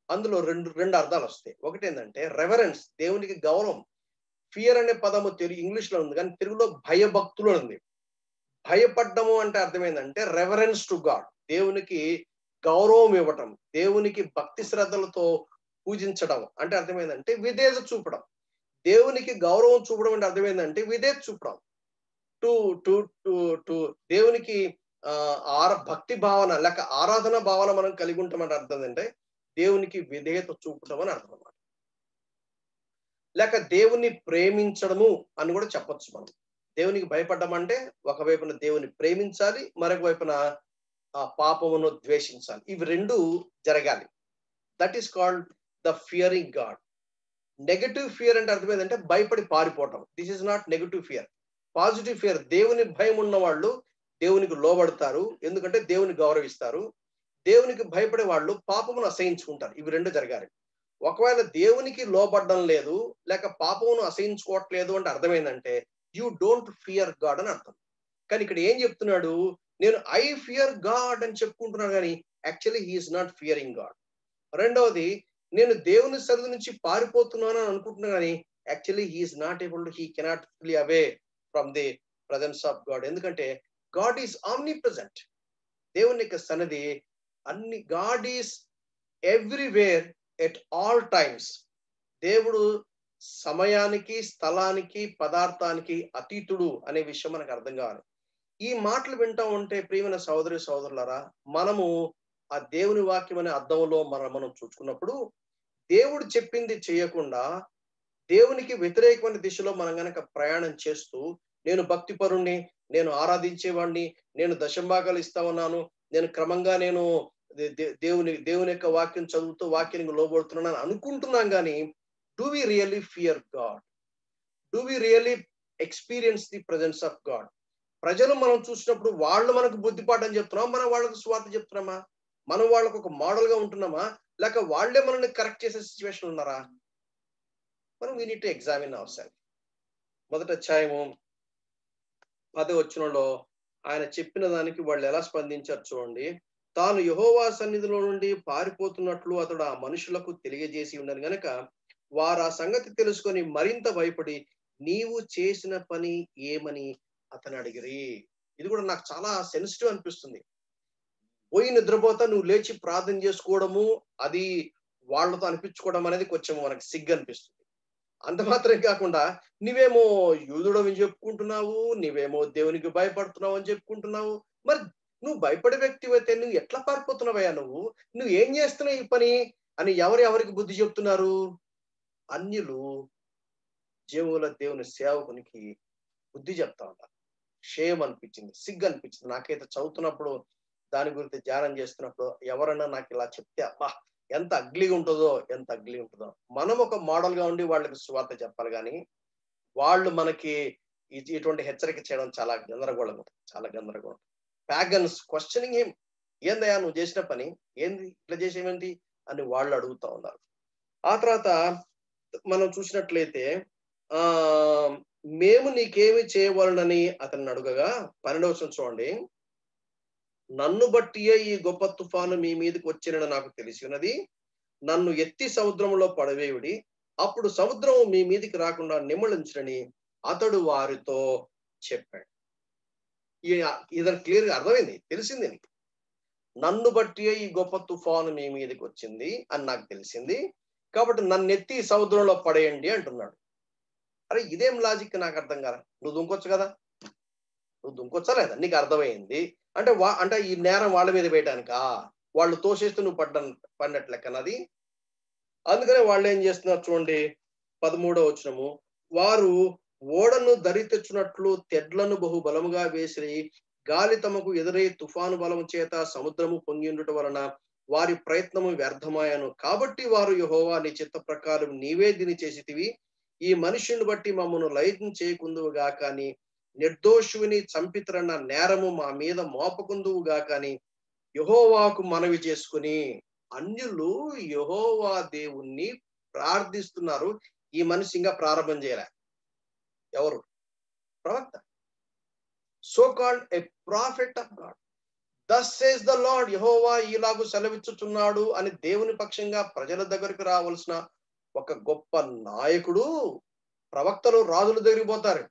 A: అందులో రెండు అర్థాలు వస్తాయి. ఒకటి ఏంటంటే రెవరెన్స్, దేవునికి గౌరవం. ఫియర్ అనే పదము ఇంగ్లీష్ లో ఉంది, కానీ తెలుగులో భయభక్తులు ఉంది. భయపడ్డము అంటే అర్థమైందంటే రెవరెన్స్ టు గాడ్, దేవునికి గౌరవం ఇవ్వటం, దేవునికి భక్తి శ్రద్ధలతో పూజించడం అంటే అర్థమైందంటే విధేయత చూపడం. దేవునికి గౌరవం చూపడం అంటే అర్థమైందంటే విధేయత చూపడం. టు టు టు టు దేవునికి భక్తి భావన లేక ఆరాధన భావన మనం కలిగి ఉంటామని అర్థం అంటే దేవునికి విధేయత చూపడం అని అర్థం అన్నమాట. లేక దేవుని ప్రేమించడము అని కూడా చెప్పొచ్చు మనం. దేవునికి భయపడ్డం అంటే ఒకవైపున దేవుని ప్రేమించాలి, మరొక వైపున ఆ పాపమును ద్వేషించాలి. ఇవి రెండు జరగాలి. That is called the fearing God. Negative fear అంటే అర్థమైందంటే భయపడి పారిపోవటం. This is not negative fear. Positive fear, దేవుని భయం ఉన్న వాళ్ళు దేవునికి లోబడతారు, ఎందుకంటే దేవుని గౌరవిస్తారు. దేవునికి భయపడే వాళ్ళు పాపమును అసహించుకుంటారు. ఇవి రెండు జరగాలి. ఒకవేళ దేవునికి లోబడడం లేదు లేక పాపమును అసహించుకోవట్లేదు అంటే అర్థమైందంటే యూ డోంట్ ఫియర్ గాడ్ అని అర్థం. కానీ ఇక్కడ ఏం చెప్తున్నాడు, నేను ఐ ఫియర్ గాడ్ అని చెప్పుకుంటున్నాను, కానీ actually he's not fearing God. రెండవది, నేను దేవుని సన్నిధి నుంచి పారిపోతున్నాను అని అనుకుంటున్నాను, కానీ actually he's not able to, he cannot flee away from the presence of God. ఎందుకంటే గాడ్ ఈస్ ఆమ్ని ప్రెజెంట్. దేవుని యొక్క సన్నిధి అన్ని, God is everywhere at all times. దేవుడు సమయానికి, స్థలానికి, పదార్థానికి అతీతుడు అనే విషయం మనకు అర్థం కావాలి. ఈ మాటలు వింటా ఉంటే ప్రియమైన సహోదరి సహోదరులారా, మనము ఆ దేవుని వాక్యం అనే అర్థంలో మనం చూసుకున్నప్పుడు దేవుడు చెప్పింది చేయకుండా దేవునికి వ్యతిరేకమైన దిశలో మనం గనక ప్రయాణం చేస్తూ, నేను భక్తిపరుణ్ణి, నేను ఆరాధించేవాడిని, నేను దశంభాగాలు ఇస్తా ఉన్నాను, నేను క్రమంగా నేను దేవుని యొక్క వాక్యం చదువుతూ వాక్యానికి లోబడుతున్నాను అనుకుంటున్నాం, కానీ do we really fear God? Do we really experience the presence of God? ప్రజలు మనం చూసినప్పుడు వాళ్ళు మనకు బుద్ధిపాఠం చెప్తున్నామా, మనం వాళ్ళకు స్వార్థ చెప్తున్నామా? మనం వాళ్ళకు ఒక మోడల్ గా ఉంటున్నామా, లేక వాళ్ళే మనల్ని కరెక్ట్ చేసే సిచ్యువేషన్ ఉన్నారా? మనం we need to examine our self. మొదటి అధ్యాయము 10వ వచనంలో ఆయన చెప్పిన దానికి వాళ్ళు ఎలా స్పందించారు చూడండి. తాను యెహోవా సన్నిధిలో నుండి పారిపోతున్నట్లు అతడు ఆ మనుషులకు తెలియజేసి ఉండను గనక వారు ఆ సంగతి తెలుసుకొని మరింత భయపడి నీవు చేసిన పని ఏమని అతను అడిగిరి. ఇది కూడా నాకు చాలా సెన్సిటివ్ అనిపిస్తుంది. పోయి నిద్రపోతా నువ్వు లేచి ప్రార్థన చేసుకోవడము, అది వాళ్ళతో అనిపించుకోవడం అనేది కొంచెం మనకి సిగ్గు అనిపిస్తుంది. అంత మాత్రం కాకుండా నీవేమో యూదుడని చెప్పుకుంటున్నావు, నీవేమో దేవునికి భయపడుతున్నావు అని చెప్పుకుంటున్నావు. మరి నువ్వు భయపడే వ్యక్తి అయితే నువ్వు ఎట్లా పారిపోతున్నావయ్యా? నువ్వు ఏం చేస్తున్నావు ఈ పని అని ఎవరికి బుద్ధి చెప్తున్నారు? అన్యులు జీవుల దేవుని సేవకునికి బుద్ధి చెప్తా ఉంటారు. షేమ్ అనిపించింది, సిగ్గు అనిపించింది. నాకైతే చదువుతున్నప్పుడు, దాని గురించి ధ్యానం చేస్తున్నప్పుడు ఎవరన్నా నాకు ఇలా చెప్తే అబ్బా ఎంత అగ్లీగా ఉంటుందో, ఎంత అగ్లీగా ఉంటుందో. మనం ఒక మోడల్ గా ఉండి వాళ్ళకి సువార్త చెప్పాలి, కానీ వాళ్ళు మనకి ఇటువంటి హెచ్చరిక చేయడం చాలా గందరగోళం ఉంటుంది, చాలా గందరగోళం. ప్యాగన్స్ క్వశ్చనింగ్ ఏం, ఏందయ్యా నువ్వు చేసిన పని ఏంది, ఇట్లా చేసేమేంటి అని వాళ్ళు అడుగుతా ఉన్నారు. ఆ తర్వాత మనం చూసినట్లయితే మేము నీకేమి చేయవలనని అతన్ని అడుగగా 12వ వచనం చూడండి. నన్ను బట్టియే ఈ గొప్ప తుఫాను మీ మీదకి వచ్చిన నాకు తెలిసి ఉన్నది. నన్ను ఎత్తి సముద్రంలో పడవేయుడి, అప్పుడు సముద్రం మీ మీదికి రాకుండా నిమ్మళించడని అతడు వారితో చెప్పాడు. ఇదని క్లియర్ గా అర్థమైంది, తెలిసింది. నన్ను బట్టియే ఈ గొప్ప తుఫాను మీ మీదకి వచ్చింది అని నాకు తెలిసింది, కాబట్టి నన్ను ఎత్తి సముద్రంలో పడేయండి అంటున్నాడు. అరే ఇదేం లాజిక్ నాకు అర్థం కాదు. నువ్వు దుంకొచ్చు కదా, నువ్వు దుంకొచ్చా లేదా? నీకు అర్థమైంది అంటే అంటే ఈ నేరం వాళ్ళ మీద వేయడానికా? వాళ్ళు తోసేస్తూ నువ్వు పడినట్లు లెక్కనది. అందుకనే వాళ్ళు ఏం చేస్తున్నారు చూడండి, 13వ వచనము. వారు ఓడను దరి తెచ్చునట్లు తెడ్లను బహు బలముగా వేసి గాలి తమకు ఎదురై తుఫాను బలము చేత సముద్రము పొంగిండుట వలన వారి ప్రయత్నము వ్యర్థమాయను. కాబట్టి వారు యెహోవా నీ చిత్త ప్రకారం నీవే దీని చేసితివి, ఈ మనుష్యుని బట్టి మమ్మను లయం చేయకుందువుగా కానీ నిర్దోషుని చంపితరన్న నేరము మా మీద మోపకుందువుగా కానీ యెహోవాకు మనవి చేసుకుని. అన్యులు యెహోవా దేవుణ్ణి ప్రార్థిస్తున్నారు. ఈ మనిషి ఇంకా ప్రారంభం చేయలే. ఎవరు? ప్రవక్త. So called a prophet of God. Thus says the Lord, యెహోవా ఇలాగు సెలవిచ్చుచున్నాడు అని దేవుని పక్షంగా ప్రజల దగ్గరికి రావాల్సిన ఒక గొప్ప నాయకుడు. ప్రవక్తలు రాజుల దగ్గరికి పోతారు,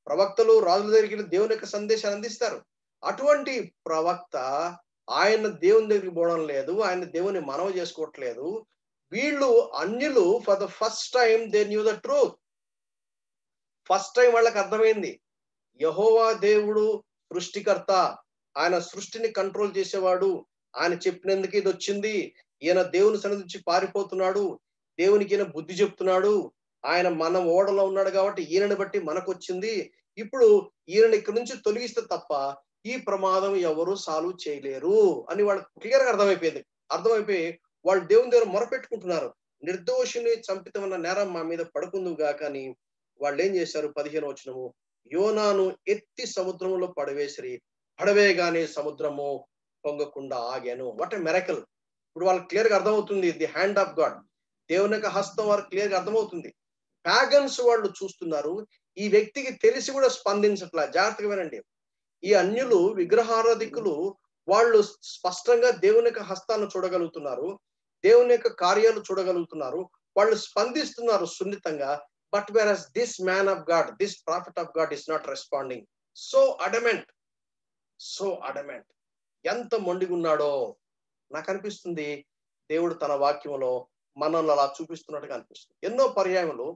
A: ప్రవక్తలు రాజుల దగ్గరికి వెళ్ళి దేవుని యొక్క సందేశాన్ని అందిస్తారు. అటువంటి ప్రవక్త ఆయన దేవుని దగ్గరికి పోవడం లేదు, ఆయన దేవుని మనవి చేసుకోవట్లేదు. వీళ్ళు అన్యులు for the first time they knew the truth. First time వాళ్ళకి అర్థమైంది యెహోవా దేవుడు సృష్టికర్త, ఆయన సృష్టిని కంట్రోల్ చేసేవాడు, ఆయన చెప్పినందుకు ఇది వచ్చింది, ఈయన దేవుని సన్నిధి నుంచి పారిపోతున్నాడు, దేవునికి ఈయన బుద్ధి చెప్తున్నాడు, ఆయన మన ఓడలో ఉన్నాడు కాబట్టి ఈయనని బట్టి మనకు వచ్చింది. ఇప్పుడు ఈయనని ఇక్కడి నుంచి తొలగిస్తే తప్ప ఈ ప్రమాదం ఎవరు సాల్వ్ చేయలేరు అని వాళ్ళకి క్లియర్ గా అర్థమైపోయి వాళ్ళు దేవుని దగ్గర మొరపెట్టుకుంటున్నారు. నిర్దోషిని చంపితమన్న నేరం మా మీద పడుకుందుగా. కానీ వాళ్ళు ఏం చేశారు? 15వ వచనము, యోనాను ఎత్తి సముద్రంలో పడవేసిరి, పడవేగానే సముద్రము పొంగకుండా ఆగాను. What a miracle. ఇప్పుడు వాళ్ళకి క్లియర్ గా అర్థమవుతుంది ది హ్యాండ్ ఆఫ్ గాడ్, దేవుని యొక్క హస్తం వారికి క్లియర్ గా అర్థమవుతుంది. ప్యాగన్స్ వాళ్ళు చూస్తున్నారు, ఈ వ్యక్తికి తెలిసి కూడా స్పందించట్లా. జాగ్రత్తగా వినండి, ఈ అన్యులు విగ్రహారాధికులు వాళ్ళు స్పష్టంగా దేవుని యొక్క హస్తాలను చూడగలుగుతున్నారు, దేవుని యొక్క కార్యాలు చూడగలుగుతున్నారు, వాళ్ళు స్పందిస్తున్నారు సున్నితంగా. But where's this man of God, this prophet of God is not responding. So adamant. ఎంత మొండిగున్నాడో నాకు అనిపిస్తుంది. దేవుడు తన వాక్యంలో మనల్ని అలా చూపిస్తున్నట్టుగా అనిపిస్తుంది. ఎన్నో పర్యాయములు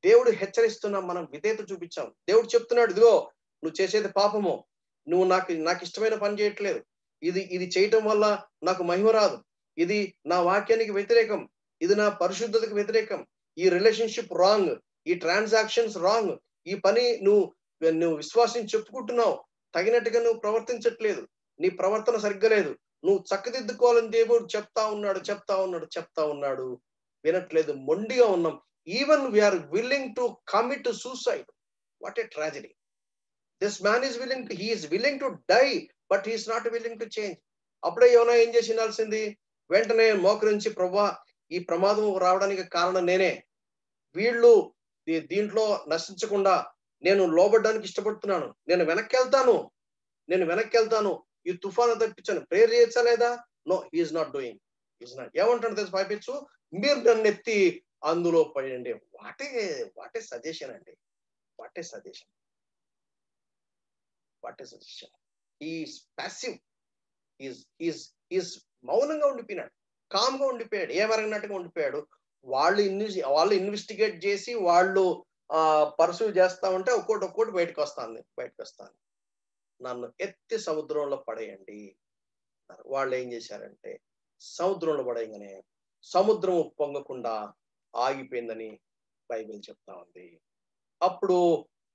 A: దేవుడు హెచ్చరిస్తున్నా మనం విధేయత చూపించాం. దేవుడు చెప్తున్నాడు, ఇదిగో నువ్వు చేసేది పాపము, నువ్వు నాకు ఇష్టమైన పని చేయట్లేదు, ఇది చేయటం వల్ల నాకు మహిమ రాదు, ఇది నా వాక్యానికి వ్యతిరేకం, ఇది నా పరిశుద్ధతకు వ్యతిరేకం, ఈ రిలేషన్షిప్ రాంగ్, ఈ ట్రాన్సాక్షన్స్ రాంగ్, ఈ పని నువ్వు విశ్వాసం చెప్పుకుంటున్నావు, తగినట్టుగా నువ్వు ప్రవర్తించట్లేదు, నీ ప్రవర్తన సరిగ్గా లేదు, నువ్వు చక్కదిద్దుకోవాలని దేవుడు చెప్తా ఉన్నాడు. వినట్లేదు, మొండిగా ఉన్నాం. Even we are willing to commit suicide. What a tragedy. This man is willing to die, but he's not willing to change. అప్పుడే యోనా ఏం చేసి ఉండాల్సింది? వెంటనే మోకరించి, ప్రభువా ఈ ప్రమాదం రావడానికి కారణం నేనే, వీళ్ళు దీంట్లో నశించకుండా నేను లోబడ్డానికి ఇష్టపడుతున్నాను, నేను వెనక్కి వెళ్తాను, ఈ తుఫాను తప్పించాను. ప్రేయర్ చేయొచ్చా లేదా? No, he's not doing. ఏమంటాడు తెలుసు పైపించు, మీరు నన్ను ఎత్తి అందులో పడండి. వాట్ ఏ సజెషన్ అండి, what a suggestion. He's passive, he's మౌనంగా ఉండిపోయినాడు, కామ్గా ఉండిపోయాడు, ఏమరగినట్టుగా ఉండిపోయాడు. వాళ్ళు ఇన్వెస్టిగేట్ చేసి వాళ్ళు పర్సూ చేస్తా ఉంటే ఒక్కోటి బయటకు వస్తాను. నన్ను ఎత్తి సముద్రంలో పడేయండి. వాళ్ళు ఏం చేశారంటే సముద్రంలో పడేయగానే సముద్రం పొంగకుండా ఆగిపోయిందని బైబిల్ చెప్తా ఉంది. అప్పుడు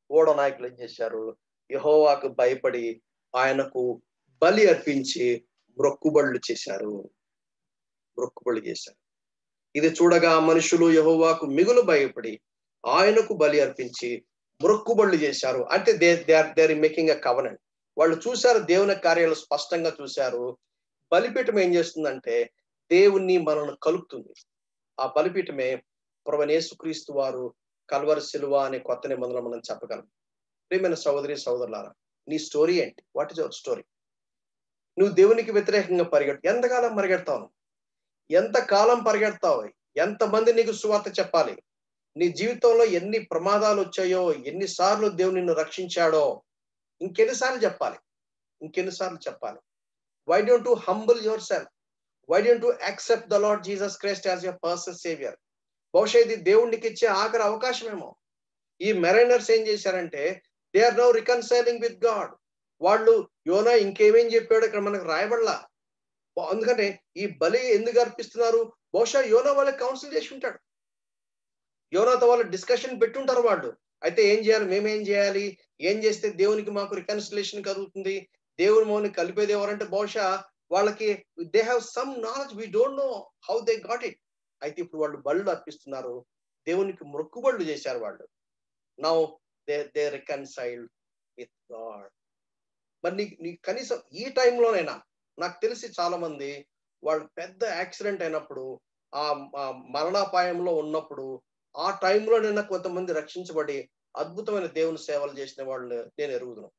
A: ఓడ నాయకులు ఏం చేశారు? యెహోవాకు భయపడి ఆయనకు బలి అర్పించి మొక్కుబళ్ళు చేశారు. ఇది చూడగా మనుషులు యెహోవాకు మిగులు భయపడి ఆయనకు బలి అర్పించి మొక్కుబళ్ళు చేశారు. అంటే they are making a covenant. వాళ్ళు చూశారు, దేవుని కార్యాలు స్పష్టంగా చూశారు. బలిపీఠం ఏం చేస్తుందంటే దేవుణ్ణి మనల్ని కలుపుతుంది. ఆ బలిపీఠమే ప్రభువైన యేసుక్రీస్తు వారు కల్వరి సిలువ అనే కొత్త నిబంధనలో మనం చెప్పగలం. ప్రియమైన సహోదరి సహోదరులారా, నీ స్టోరీ ఏంటి? What is your story? నువ్వు దేవునికి వ్యతిరేకంగా ఎంతకాలం పరిగెడతావు? ఎంతమంది నీకు సువార్త చెప్పాలి? నీ జీవితంలో ఎన్ని ప్రమాదాలు వచ్చాయో, ఎన్నిసార్లు దేవుడు నిన్ను రక్షించాడో ఇంకెన్నిసార్లు చెప్పాలి? Why don't you humble yourself? Why don't you accept the Lord Jesus Christ as your personal savior? బహుశా ఇది దేవునికి ఇచ్చే ఆఖరి అవకాశమేమో. ఈ మెరైనర్స్ ఏం చేశారంటే they are now reconciling with God. వాళ్ళు యోనా ఇంకేమేం చెప్పాడు ఇక్కడ మనకు రాయబడలా. అందుకనే ఈ బలి ఎందుకు అర్పిస్తున్నారు? బహుశా యోనా వాళ్ళకి కౌన్సిల్ చేసి ఉంటాడు, యోనాతో వాళ్ళు డిస్కషన్ పెట్టుంటారు వాళ్ళు. అయితే ఏం చేయాలి, మేమేం చేయాలి, ఏం చేస్తే దేవునికి మాకు రికన్సిలేషన్ కలుగుతుంది, దేవుని మౌని కలిపేది ఎవరంటే బహుశా వాళ్ళకి they have some knowledge, we don't know how they got it. అయితే ఇప్పుడు వాళ్ళు బళ్ళు అర్పిస్తున్నారు, దేవునికి మొక్కుబళ్ళు చేశారు వాళ్ళు. Now they reconciled with God. మరి నీ కనీసం ఈ టైంలోనైనా, నాకు తెలిసి చాలా మంది వాళ్ళు పెద్ద యాక్సిడెంట్ అయినప్పుడు, ఆ మరణాపాయంలో ఉన్నప్పుడు, ఆ టైంలో కొంతమంది రక్షించబడి అద్భుతమైన దేవుని సేవలు చేసిన వాళ్ళు నేను ఎరుగుతున్నాను.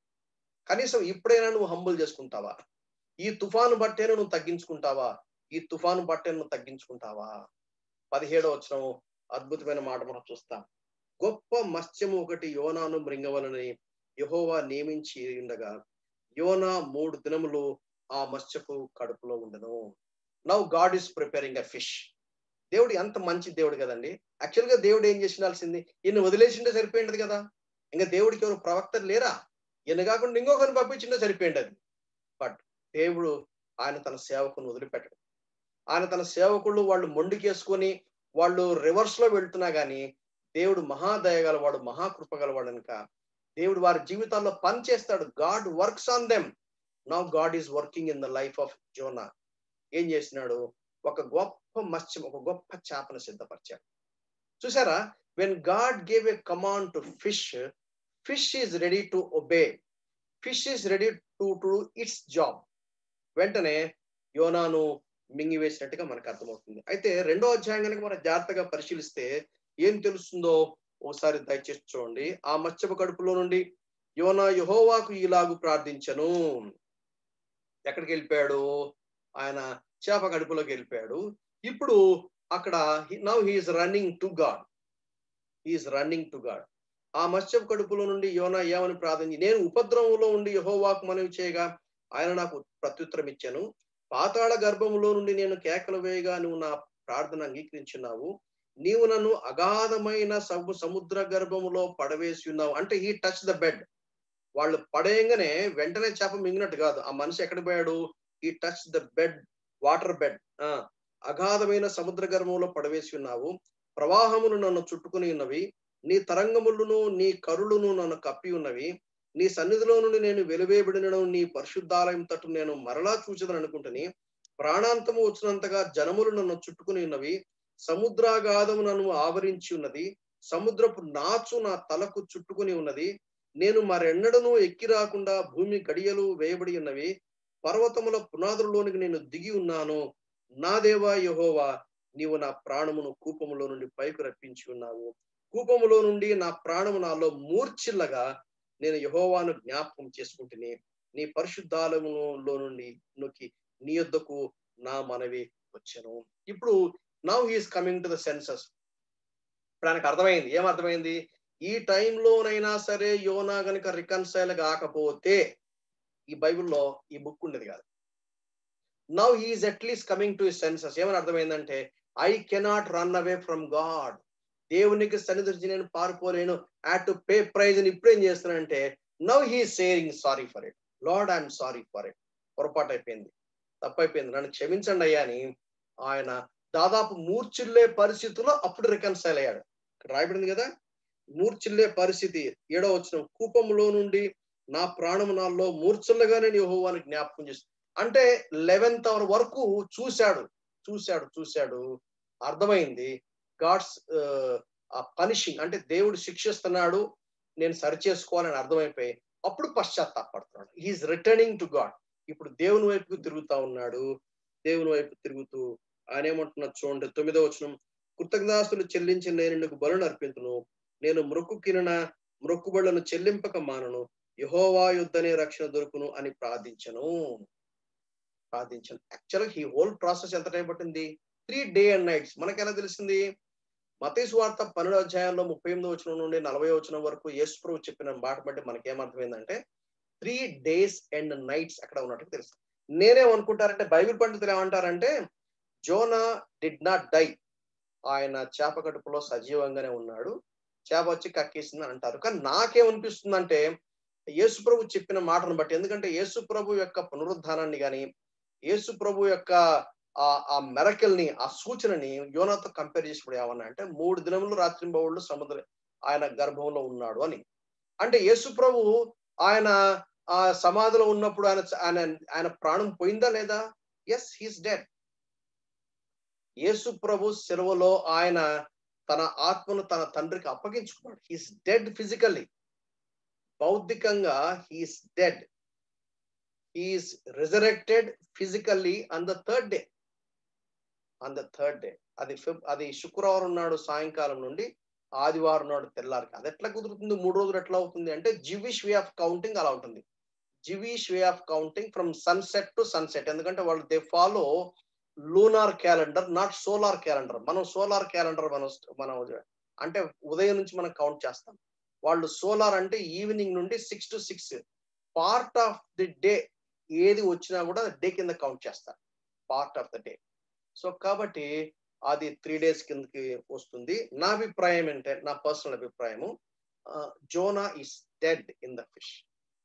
A: కనీసం ఇప్పుడైనా నువ్వు హంబుల్ చేసుకుంటావా? ఈ తుఫాను బట్టేను నువ్వు తగ్గించుకుంటావా? ఈ తుఫాను బట్టేను నువ్వు తగ్గించుకుంటావా? 17వ వచనం అద్భుతమైన మాట మనం చూస్తాం. గొప్ప మత్స్యము ఒకటి యోనాను మృంగవలనని యెహోవా నియమించి ఉండగా యోనా 3 దినములు ఆ మత్స్యపు కడుపులో ఉండెను. Now God is preparing a fish. దేవుడు ఎంత మంచి దేవుడు కదండి. యాక్చువల్ గా దేవుడు ఏం చేసి ఉండాల్సింది? ఈయన వదిలేసిండే సరిపోయింది కదా. ఇంకా దేవుడికి ఎవరు ప్రవక్తలు లేరా? ఈయన కాకుండా ఇంకొకరిని పంపించిండే సరిపోయింది అది. బట్ దేవుడు ఆయన తన సేవకుని వదిలిపెట్టడు. ఆయన తన సేవకులు వాళ్ళు మొండికేసుకొని వాళ్ళు రివర్స్ లో వెళ్తున్నా గానీ దేవుడు మహాదయగల వాడు, మహాకృపగలవాడు కనుక దేవుడు వారి జీవితాల్లో పని చేస్తాడు. God works on them. Now God is working in the life of Zona. ఏం చేసినాడు? ఒక గొప్ప మత్స్యం, ఒక గొప్ప చేపను సిద్ధపరిచాడు. చూసారా? When God gave a command to fish, fish is ready to obey. Fish is ready to do it's job. వెంటనే యోనాను మింగివేసినట్టుగా మనకు అర్థమవుతుంది. అయితే 2వ అధ్యాయం కనుక మనం జాగ్రత్తగా పరిశీలిస్తే ఏం తెలుస్తుందో ఒకసారి దయచేసి చూడండి. ఆ మత్స్యపు కడుపులో నుండి యోనా యెహోవాకు ఇలాగు ప్రార్థించెను. ఎక్కడికి వెళ్ళిపోయాడు? ఆయన చేప కడుపులోకి వెళ్ళిపోయాడు. ఇప్పుడు అక్కడ now he's running to God. He's running to God. ఆ మత్స్యపు కడుపులో నుండి యోనా ఏమని ప్రార్థించి, నేను ఉపద్రవంలో ఉండి యెహోవాకు మనవి చేయగా ఆయన నాకు ప్రత్యుత్తరం ఇచ్చాను. పాతాళ గర్భములో నుండి నేను కేకలు వేయగా నువ్వు నా ప్రార్థన అంగీకరించున్నావు. నీవు నన్ను అగాధమైన సముద్ర గర్భములో పడవేసి ఉన్నావు. అంటే హీ టచ్ ద బెడ్. వాళ్ళు పడేయంగానే వెంటనే చేప మింగినట్టు కాదు. ఆ మనిషి ఎక్కడ పోయాడు? He touch the bed, water bed. అగాధమైన సముద్ర గర్భంలో పడవేసి ఉన్నావు. ప్రవాహములు నన్ను చుట్టుకుని ఉన్నవి. నీ తరంగములను నీ కరులను నన్ను కప్పి ఉన్నవి. నీ సన్నిధిలో నుండి నేను వెలువేయబడిన నీ పరిశుద్ధాలయం తట్టు నేను మరలా చూచదని అనుకుంటుని. ప్రాణాంతము వచ్చినంతగా జనములు నన్ను చుట్టుకుని ఉన్నవి. సముద్రాగాధము నన్ను ఆవరించి ఉన్నది. సముద్రపు నాచు నా తలకు చుట్టుకుని ఉన్నది. నేను మరెన్నడను ఎక్కి రాకుండా భూమి గడియలు వేయబడి ఉన్నవి. పర్వతముల పునాదులలోనికి నేను దిగి ఉన్నాను. నా దేవా యెహోవా, నీవు నా ప్రాణమును కూపములో నుండి పైకి రప్పించి ఉన్నావు. కూపములో నుండి నా ప్రాణము నాలో మూర్ఛిల్లగా నేను యెహోవాను జ్ఞాపకం చేసుకుంటుని. నీ పరిశుద్ధాలయములో నుండి నొక్కి నీ యొద్దకు నా మనవి వచ్చెను. ఇప్పుడు now he's coming to the senses. ఇప్పుడు ఆయనకు అర్థమైంది. ఏమర్థమైంది? ఈ టైంలోనైనా సరే యోనా గనుక రికన్సైల్ కాకపోతే ఈ బైబిల్లో ఈ బుక్ ఉండేది కాదు. Now he's at least coming to his senses. ఏమని అర్థమైందంటే, I cannot run away from God. దేవునికి సన్నిధి నేను పారిపోలేను. హ్యాడ్ టు పే ప్రైజ్ అని ఇప్పుడేం చేస్తున్నానంటే, now he's saying sorry for it. Lord I am sorry for it. పొరపాటు అయిపోయింది, తప్పైపోయింది, నన్ను క్షమించండి అయ్యా అని ఆయన దాదాపు మూర్చిల్లే పరిస్థితిలో అప్పుడు రికన్సైల్ అయ్యాడు. ఇక్కడ రాయబడింది కదా, మూర్చిల్లే పరిస్థితి. 7వ వచనం, కూపంలో నుండి నా ప్రాణము నాలో మూర్ఛల్లగా నేను యెహోవాను జ్ఞాపకం చేస్తాను. అంటే 11th అవర్ వరకు చూశాడు చూశాడు చూశాడు అర్థమైంది. గాడ్స్ పనిషింగ్, అంటే దేవుడు శిక్షిస్తున్నాడు, నేను సరి చేసుకోవాలని అర్థమైపోయి అప్పుడు పశ్చాత్తాపడుతున్నాడు. He's returning to God. ఇప్పుడు దేవుని వైపుకు తిరుగుతా ఉన్నాడు. దేవుని వైపు తిరుగుతూ ఆయన ఏమంటున్నాడు చూడండి. 9వ వచనం, కృతజ్ఞతాస్తులు చెల్లించి నేను నీకు బలులు అర్పించును. నేను మ్రొక్కుకిన మ్రొక్కుబడులను చెల్లింపక మానను. యెహోవా యుద్ధనే రక్షణ దొరుకును అని ప్రార్థించను. యాక్చువల్గా ఈ హోల్ ప్రాసెస్ ఎంత టైం పట్టింది? 3 days and nights. మనకెలా తెలిసింది? మత్తయి సువార్త 12వ అధ్యాయంలో 38వ వచనం నుండి 40వ వచనం వరకు యేసు ప్రభువు చెప్పిన మాట బట్టి మనకేమర్థమైందంటే 3 days and nights అక్కడ ఉన్నట్టు తెలుసు. నేనేమనుకుంటారంటే, బైబిల్ పండితులు ఏమంటారంటే, జోనా డిడ్ నాట్ డై. ఆయన చేప కడుపులో సజీవంగానే ఉన్నాడు, చేప వచ్చి కక్కేసింది అంటారు. కానీ నాకేమనిపిస్తుందంటే, యేసు ప్రభు చెప్పిన మాటను బట్టి, ఎందుకంటే యేసు ప్రభు యొక్క పునరుద్ధానాన్ని గాని, యేసు ప్రభు యొక్క ఆ మెరకల్ని, ఆ సూచనని యోనాతో కంపేర్ చేసినప్పుడు ఏమన్నా అంటే, 3 దినములు రాత్రింబవళ్ళు సముద్ర ఆయన గర్భంలో ఉన్నాడు అని. అంటే యేసు ప్రభు ఆయన ఆ సమాధిలో ఉన్నప్పుడు ఆయన ప్రాణం పోయిందా లేదా? Yes, he's dead. యేసు ప్రభు శిలువలో ఆయన తన ఆత్మను తన తండ్రికి అప్పగించుకున్నాడు. He's dead physically. భౌతికంగా he's dead. He's resurrected physically on the third day. అది శుక్రవారం నాడు సాయంకాలం నుండి ఆదివారం నాడు తెల్లారికి. అది ఎట్లా కుదురుతుంది? 3 రోజులు ఎట్లా అవుతుంది అంటే, జివిష్ వే ఆఫ్ కౌంటింగ్ అలా ఉంటుంది. Jewish way of counting from sunset to sunset. ఎందుకంటే వాళ్ళు they follow lunar calendar, not solar calendar. మనం సోలార్ క్యాలెండర్ మనం అంటే ఉదయం నుంచి మనం కౌంట్ చేస్తాం. వాళ్ళు సోలార్ అంటే ఈవినింగ్ నుండి 6 to 6 part of the day ఏది వచ్చినా కూడా డే కింద కౌంట్ చేస్తారు, part of the day. So కాబట్టి అది 3 days కిందకి వస్తుంది. నా అభిప్రాయం అంటే, నా పర్సనల్ అభిప్రాయము, Zona is dead in the fish.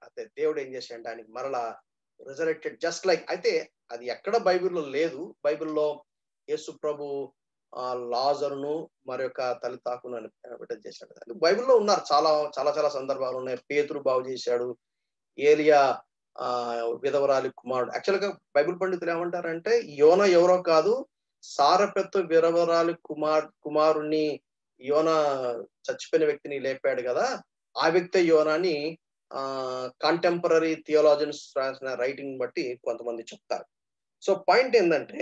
A: అయితే దేవుడు ఏం చేశాడంటే ఆయనకి మరలా రిజరెక్టెడ్ జస్ట్ లైక్. అయితే అది ఎక్కడ బైబిల్లో లేదు. బైబిల్లో యేసు ప్రభు లాజరును మరొక తలితాకును విడుదల చేశాడు. బైబిల్లో ఉన్నారు, చాలా చాలా చాలా సందర్భాలు ఉన్నాయి. పేతురు బాగు చేశాడు, ఏలియా విధవరాలి కుమారుడు. యాక్చువల్ గా బైబిల్ పండితులు ఏమంటారంటే యోనా ఎవరో కాదు, సారపెత్తు విధవరాలి కుమారుణ్ణి యోనా చచ్చిపోయిన వ్యక్తిని లేపాడు కదా, ఆ వ్యక్తి యోనాని కాంటెంపరీ థియోలాజియన్స్ రాసిన రైటింగ్ బట్టి కొంతమంది చెప్తారు. సో పాయింట్ ఏంటంటే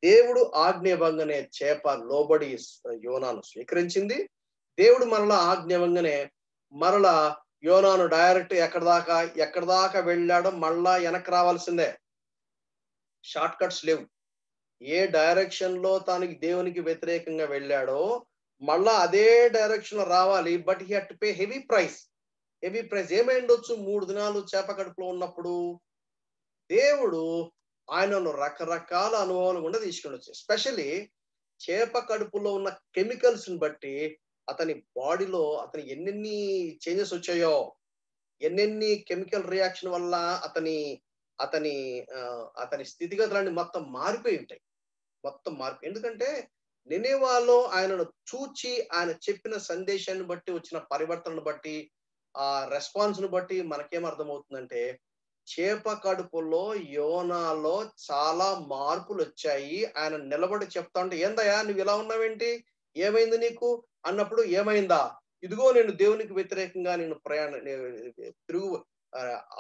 A: దేవుడు ఆజ్ఞభంగనే చేప లోబడి యోనాను స్వీకరించింది. దేవుడు మరలా ఆజ్ఞభంగనే మరలా యోనాను డైరెక్ట్ ఎక్కడ దాకా వెళ్ళాడో మళ్ళా వెనక్కి రావాల్సిందే. షార్ట్ కట్స్ లేవు. ఏ డైరెక్షన్ లో తానికి దేవునికి వ్యతిరేకంగా వెళ్ళాడో మళ్ళా అదే డైరెక్షన్ లో రావాలి. But he had to pay heavy price. ఏమైండొచ్చు? 3 దినాలు చేప కడుపులో ఉన్నప్పుడు దేవుడు ఆయనను రకరకాల అనుభవాలు కూడా తీసుకుని వచ్చాయి. ఎస్పెషల్లీ చేప కడుపులో ఉన్న కెమికల్స్ ని బట్టి అతని బాడీలో అతని ఎన్నెన్ని చేంజెస్ వచ్చాయో, ఎన్నెన్ని కెమికల్ రియాక్షన్ వల్ల అతని అతని అతని స్థితిగతులన్నీ మొత్తం మారిపోయి ఉంటాయి. ఎందుకంటే నినెవేలో ఆయనను చూచి ఆయన చెప్పిన సందేశాన్ని బట్టి వచ్చిన పరివర్తనను బట్టి ఆ రెస్పాన్స్ ను బట్టి మనకేం అర్థమవుతుందంటే చేప కడుపులో యోనాలో చాలా మార్పులు వచ్చాయి. ఆయన నిలబడి చెప్తా ఉంటే, ఏందయ్యా నువ్వు ఇలా ఉన్నావేంటి, ఏమైంది నీకు అన్నప్పుడు, ఏమైందా, ఇదిగో నేను దేవునికి వ్యతిరేకంగా నేను తిరుగు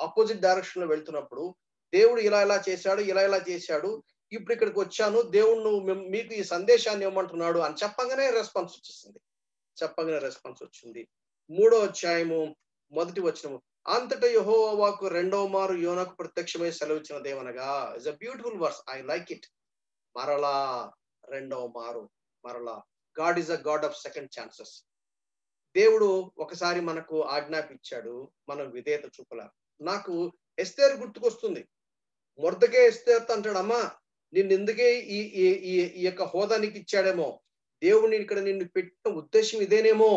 A: ఆపోజిట్ డైరెక్షన్ లో వెళ్తున్నప్పుడు దేవుడు ఇలా చేశాడు, ఇప్పుడు ఇక్కడికి వచ్చాను, దేవుడు మీకు ఈ సందేశాన్ని ఇవ్వమంటున్నాడు అని చెప్పగానే రెస్పాన్స్ వచ్చింది. 3వ అధ్యాయము 1వ వచనము, అంతటా యెహోవా వాక్కు 2వ మారు యోనాకు ప్రత్యక్షమై సెలవిచ్చిన దేవనగా. It's a beautiful verse, I like it. మరలా 2వ మారు, మరలా God is a God of second chances. దేవుడు ఒకసారి మనకు ఆజ్ఞాపించాడు, మనం విధేయత చూపలా. నాకు ఎస్తేరు గుర్తుకొస్తుంది. మొర్దెకై ఎస్తేరుతో అంటాడు, అమ్మా నిన్ను ఎందుకే ఈ యొక్క హోదానికి ఇచ్చాడేమో, దేవుడిని ఇక్కడ నిన్ను పెట్టిన ఉద్దేశం ఇదేనేమో,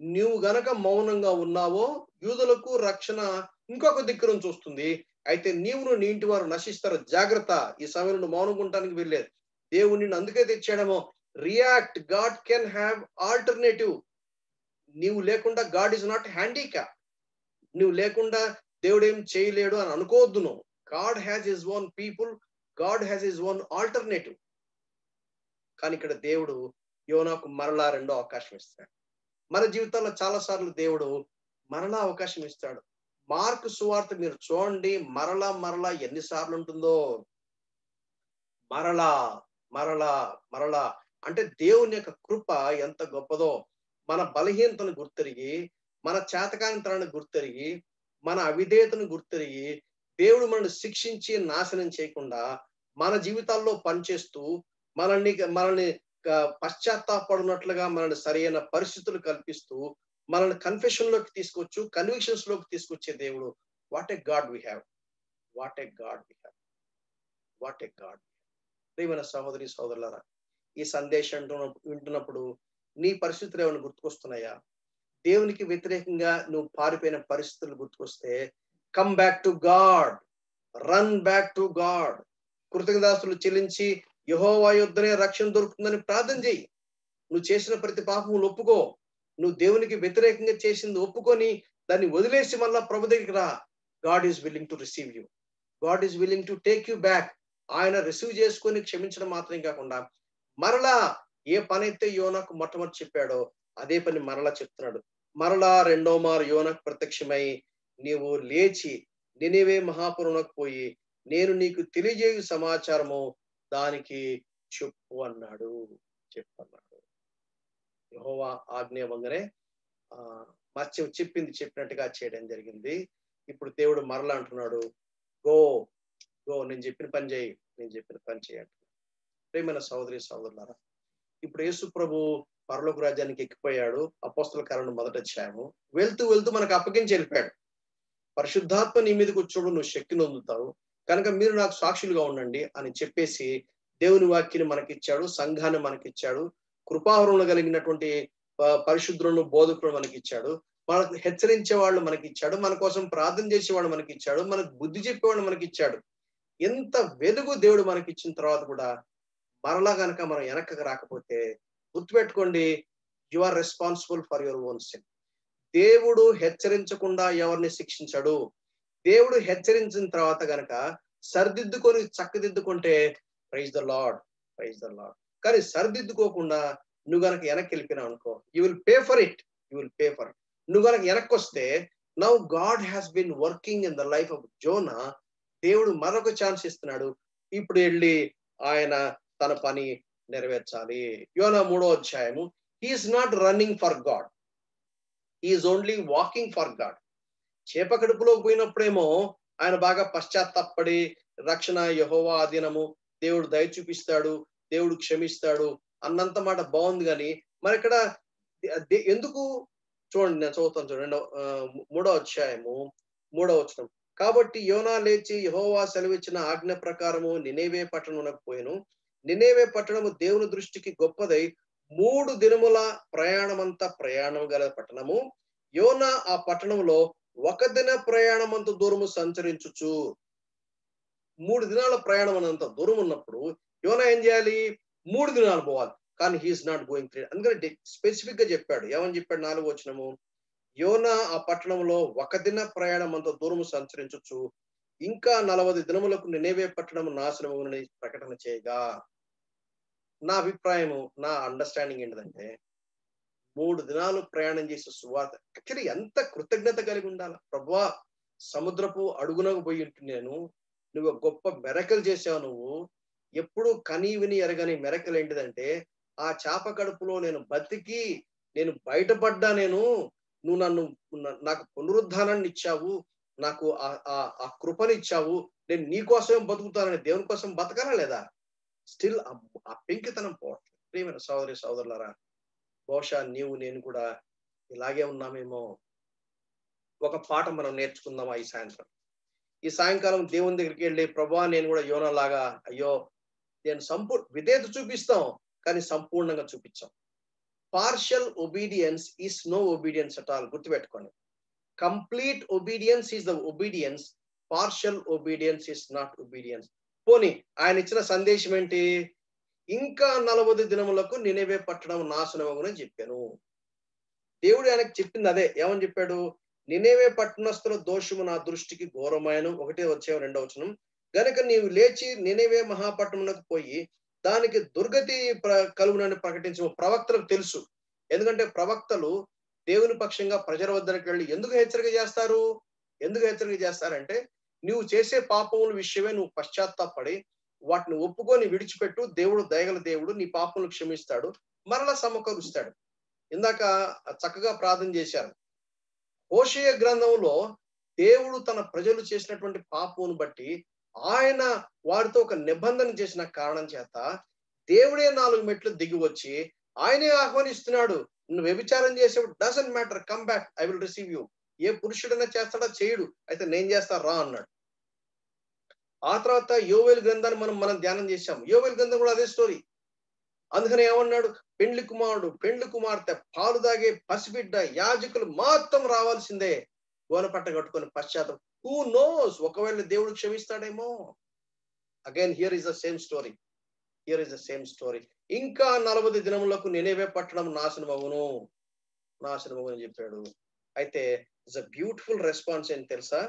A: నువ్వు గనక మౌనంగా ఉన్నావో యూదులకు రక్షణ ఇంకొక దిక్కు నుంచి వస్తుంది, అయితే నీవును నీ ఇంటి వారు నశిస్తారు, జాగ్రత్త. ఈ సమయంలో మౌనంగా ఉండటానికి వెళ్ళలేదు. దేవుడు నిన్ను అందుకే తెచ్చాడేమో. React, God can have alternative. నీవు లేకుండా గాడ్ ఈజ్ నాట్ హ్యాండిక్యాప్. నువ్వు లేకుండా దేవుడు ఏం చేయలేడు అని అనుకోవద్దు నువ్వు. God has his own people, God has his own alternative. కానీ ఇక్కడ దేవుడు యోనాకు మరలా 2వ అవకాశం ఇస్తాడు. మన జీవితంలో చాలా సార్లు దేవుడు మరలా అవకాశం ఇస్తాడు. మార్కు సువార్త మీరు చూడండి, మరలా ఎన్నిసార్లు ఉంటుందో. మరలా అంటే దేవుని యొక్క కృప ఎంత గొప్పదో. మన బలహీనతను గుర్తెరిగి, మన చేతకానితనాన్ని గుర్తెరిగి, మన అవిధేయతను గుర్తెరిగి, దేవుడు మనల్ని శిక్షించి నాశనం చేయకుండా మన జీవితాల్లో పనిచేస్తూ మనల్ని పశ్చాత్తాపడినట్లుగా మనల్ని సరైన పరిస్థితులు కల్పిస్తూ మనల్ని కన్ఫెషన్ లోకి తీసుకొచ్చు, కన్విక్షన్స్ లోకి తీసుకొచ్చే దేవుడు. What a God we have. ప్రియమైన సహోదరి సోదరులారా, ఈ సందేశం వింటున్నప్పుడు నీ పరిస్థితులు ఏమైనా గుర్తుకొస్తున్నాయా? దేవునికి వ్యతిరేకంగా నువ్వు పారిపోయిన పరిస్థితులు గుర్తుకొస్తే, come back to God, run back to God. కృతజ్ఞతాస్తులు చెల్లించి యెహోవా యొద్దనే రక్షణ దొరుకుతుందని ప్రార్థన చేయి. నువ్వు చేసిన ప్రతి పాపము ఒప్పుకో. నువ్వు దేవునికి వ్యతిరేకంగా చేసింది ఒప్పుకొని దాన్ని వదిలేసి మళ్ళా ప్రభు దగ్గరికి రా. God is willing to receive you. God is willing to take you back. ఆయన రిసీవ్ చేసుకొని క్షమించడం మాత్రం కాకుండా మరలా ఏ పని అయితే యోనాకు మొట్టమొదటి చెప్పాడో అదే పని మరలా చెప్తున్నాడు. మరలా 2వ మారు యోనాకు ప్రత్యక్షమై, నీవు లేచి నినివే మహాపురమునకు పోయి నేను నీకు తెలియజేయు సమాచారము దానికి చెప్పన్నాడు. యెహోవా ఆజ్ఞ వంగనే చెప్పినట్టుగా చేయడం జరిగింది. ఇప్పుడు దేవుడు మరలా అంటున్నాడు, గో గో, నేను చెప్పిన పని చేయి, నేను చెప్పిన పని చేయండి. ప్రియమైన సహోదరి సహోదరులారా, ఇప్పుడు యేసు ప్రభు పరలోక రాజ్యానికి ఎక్కిపోయాడు. అపోస్తల కార్యం మొదటి అధ్యాయము. వెళ్తూ వెళ్తూ మనకు అప్పగించి వెళ్ళిపోయాడు. పరిశుద్ధాత్మ నీ మీదకి వచ్చాడు, నువ్వు శక్తిని పొందుతావు, కనుక మీరు నాకు సాక్షులుగా ఉండండి అని చెప్పేసి దేవుని వాక్యాన్ని మనకిచ్చాడు, సంఘాన్ని మనకిచ్చాడు, కృపావరములు కలిగినటువంటి పరిశుద్ధులను బోధకులను మనకిచ్చాడు, మనకు హెచ్చరించే వాళ్ళు మనకిచ్చాడు, మన కోసం ప్రార్థన చేసేవాడు మనకిచ్చాడు, మనకు బుద్ధి చెప్పేవాడు మనకిచ్చాడు. ఎంత వెలుగు దేవుడు మనకిచ్చిన తర్వాత కూడా మరలా గనక మనం వెనక్కి రాకపోతే గుర్తుపెట్టుకోండి, you are responsible for your own sin. దేవుడు హెచ్చరించకుండా ఎవరిని శిక్షించడు. దేవుడు హెచ్చరించిన తర్వాత గనక సరిదిద్దుకొని చక్కదిద్దుకుంటే praise the Lord, praise the Lord. కానీ సరిదిద్దుకోకుండా నువ్వు గనక వెనక్కి వెళ్ళిపోయినావు అనుకో, you will pay for it, you will pay for it. నువ్వు గనక వెనక్కి వస్తే, now God has been working in the life of Jonah. దేవుడు మరొక ఛాన్స్ ఇస్తున్నాడు, ఇప్పుడు వెళ్ళి ఆయన తన పని నెరవేర్చాలి. యోనా 3వ అధ్యాయము. He's not running for God, he's only walking for God. చేప కడుపులోకి పోయినప్పుడేమో ఆయన బాగా పశ్చాత్తాపడి, రక్షణ యెహోవా ఆధీనము, దేవుడు దయ చూపిస్తాడు, దేవుడు క్షమిస్తాడు అన్నంత మాట బాగుంది. కానీ మరి ఇక్కడ ఎందుకు చూడండి, నేను చదువుతాను చూడండి. 3వ అధ్యాయము 3వ వచనం. కాబట్టి యోనా లేచి యెహోవా సెలవిచ్చిన ఆజ్ఞ ప్రకారము నినేవే పట్టణమునకు పోయెను. నినేవే పట్టణము దేవుని దృష్టికి గొప్పదై 3 దినముల ప్రయాణమంతా ప్రయాణం గల పట్టణము. యోనా ఆ పట్టణంలో 1 దిన ప్రయాణమంత దూరము సంచరించుచు. 3 దినాల ప్రయాణం అనంత దూరం ఉన్నప్పుడు యోనా ఏం చేయాలి? 3 దినాలు పోవాలి. కానీ హీఈస్ నాట్ గోయింగ్ 3. అందుకని స్పెసిఫిక్ గా చెప్పాడు. ఏమని చెప్పాడు? 4వ వచనము. యోనా ఆ పట్టణంలో 1 దిన ప్రయాణం అంత దూరము సంచరించచ్చు, ఇంకా 40 దినములకు నినేవే పట్టణము నాశనమగునని ప్రకటన చేయగా. నా అభిప్రాయము, నా అండర్స్టాండింగ్ ఏంటంటే, 3 దినాలు ప్రయాణం చేసే సువార్త యాక్చువల్లీ ఎంత కృతజ్ఞత కలిగి ఉండాలి. ప్రభువా, సముద్రపు అడుగునకు పోయి నేను, నువ్వు గొప్ప మెరకలు చేసావు. నువ్వు ఎప్పుడు కనీ విని ఎరగని మెరకలు ఏంటిదంటే, ఆ చేప కడుపులో నేను బతికి నేను బయటపడ్డా. నువ్వు నాకు పునరుద్ధానాన్ని ఇచ్చావు, నాకు ఆ కృపనిచ్చావు, నేను నీ కోసమే బతుకుతానని దేవుని కోసం బతకాలా లేదా? స్టిల్ ఆ పెంకితనం పోవట్లేదు. ప్రియమైన సహోదరి సహోదరులారా, బహుశా నీవు నేను కూడా ఇలాగే ఉన్నామేమో. ఒక పాఠం మనం నేర్చుకుందామా ఈ సాయంత్రం? ఈ సాయంకాలం దేవుని దగ్గరికి వెళ్ళి, ప్రభువా నేను కూడా యోనా లాగా, అయ్యో నేను విధేయత చూపిస్తాం కానీ సంపూర్ణంగా చూపించాం. Partial obedience is no obedience at all. గుర్తుపెట్టుకోండి, complete obedience is the obedience, partial obedience is not obedience. పోనీ ఆయన ఇచ్చిన సందేశం ఏంటి? ఇంకా 40 దినములకు నినేవే పట్టణం నాశనమగునని చెప్పాను. దేవుడు ఆయనకు చెప్పింది అదే. ఏమని చెప్పాడు? నినేవే పట్టణస్థుల దోషము నా దృష్టికి ఘోరమైన 1వ అధ్యాయం 2వ వచనం. గనుక నీవు లేచి నినేవే మహాపట్టణమునకు పోయి దానికి దుర్గతి కలుగునని ప్రకటించు. ప్రవక్తలకు తెలుసు. ఎందుకంటే ప్రవక్తలు దేవుని పక్షంగా ప్రజల వద్దకు వెళ్ళి ఎందుకు హెచ్చరిక చేస్తారు? ఎందుకు హెచ్చరిక చేస్తారంటే, నువ్వు చేసే పాపముల విషయమే నువ్వు పశ్చాత్తాపడి వాటిని ఒప్పుకొని విడిచిపెట్టు. దేవుడు దయగల దేవుడు, నీ పాపములు క్షమిస్తాడు, మరలా సమకూరుస్తాడు. ఇందాక చక్కగా ప్రార్థన చేశారు. హోషేయ గ్రంథంలో దేవుడు తన ప్రజలు చేసినటువంటి పాపమును బట్టి ఆయన వారితో ఒక నిబంధన చేసిన కారణం చేత దేవుడే 4 మెట్లు దిగి వచ్చి ఆయనే ఆహ్వానిస్తున్నాడు. నువ్వు వ్యభిచారం చేసేప్పుడు doesn't matter, come back, I will receive you. ఏ పురుషుడైనా చేస్తాడా? చేయడు, అయితే నేను చేస్తా రా అన్నాడు. ఆ తర్వాత యోవేలు గ్రంథాన్ని మనం ధ్యానం చేశాం. యోవేలు గ్రంథం కూడా అదే స్టోరీ. అందుకని ఏమన్నాడు? పెండ్లి కుమారుడు, పెండ్లి కుమార్తె, పాలు దాగే పసిబిడ్డ, యాజకులు మొత్తం రావాల్సిందే గోనపట్ట కట్టుకొని పశ్చాత్తాపం. హూ నోస్, ఒకవేళ దేవుడు క్షమిస్తాడేమో. Again here is the same story, here is the same story. ఇంకా 40 దినములకు నినేవే పట్టణం నాశనమగును అని చెప్పాడు. అయితే ఇట్స్ అ బ్యూటిఫుల్ రెస్పాన్స్ ఏంటి తెలుసా?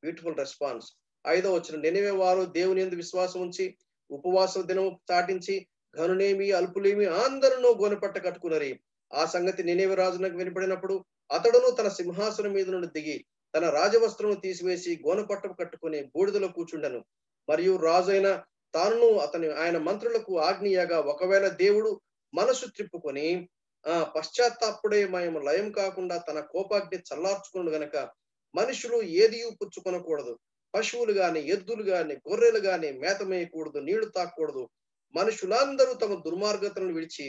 A: Beautiful response. 5వ వచనం. నినేవే వారు దేవుని యందు విశ్వాసం ఉంచి ఉపవాస దినము చాటించి ఘనునేమి అల్పులేమి అందరూ గోనెపట్ట కట్టుకున్నరి. ఆ సంగతి నినేవే రాజునకు వినపడినప్పుడు అతడును తన సింహాసనం మీద నుండి దిగి తన రాజవస్త్రము తీసివేసి గోనెపట్ట కట్టుకుని బూడిదలో కూర్చుండెను. మరియు రాజైన తాను ఆయన మంత్రులకు ఆజ్ఞయగా, ఒకవేళ దేవుడు మనసు త్రిప్పుకొని పశ్చాత్తాపుడే మేము లయం కాకుండా తన కోపాగ్ని చల్లార్చుకున్నాడు గనక మనుషులు ఏది పుచ్చుకొనకూడదు. పశువులు గాని, ఎద్దులు గాని, గొర్రెలు గాని మేత మేయకూడదు, నీళ్లు తాకూడదు. మనుషులందరూ తమ దుర్మార్గతలను విడిచి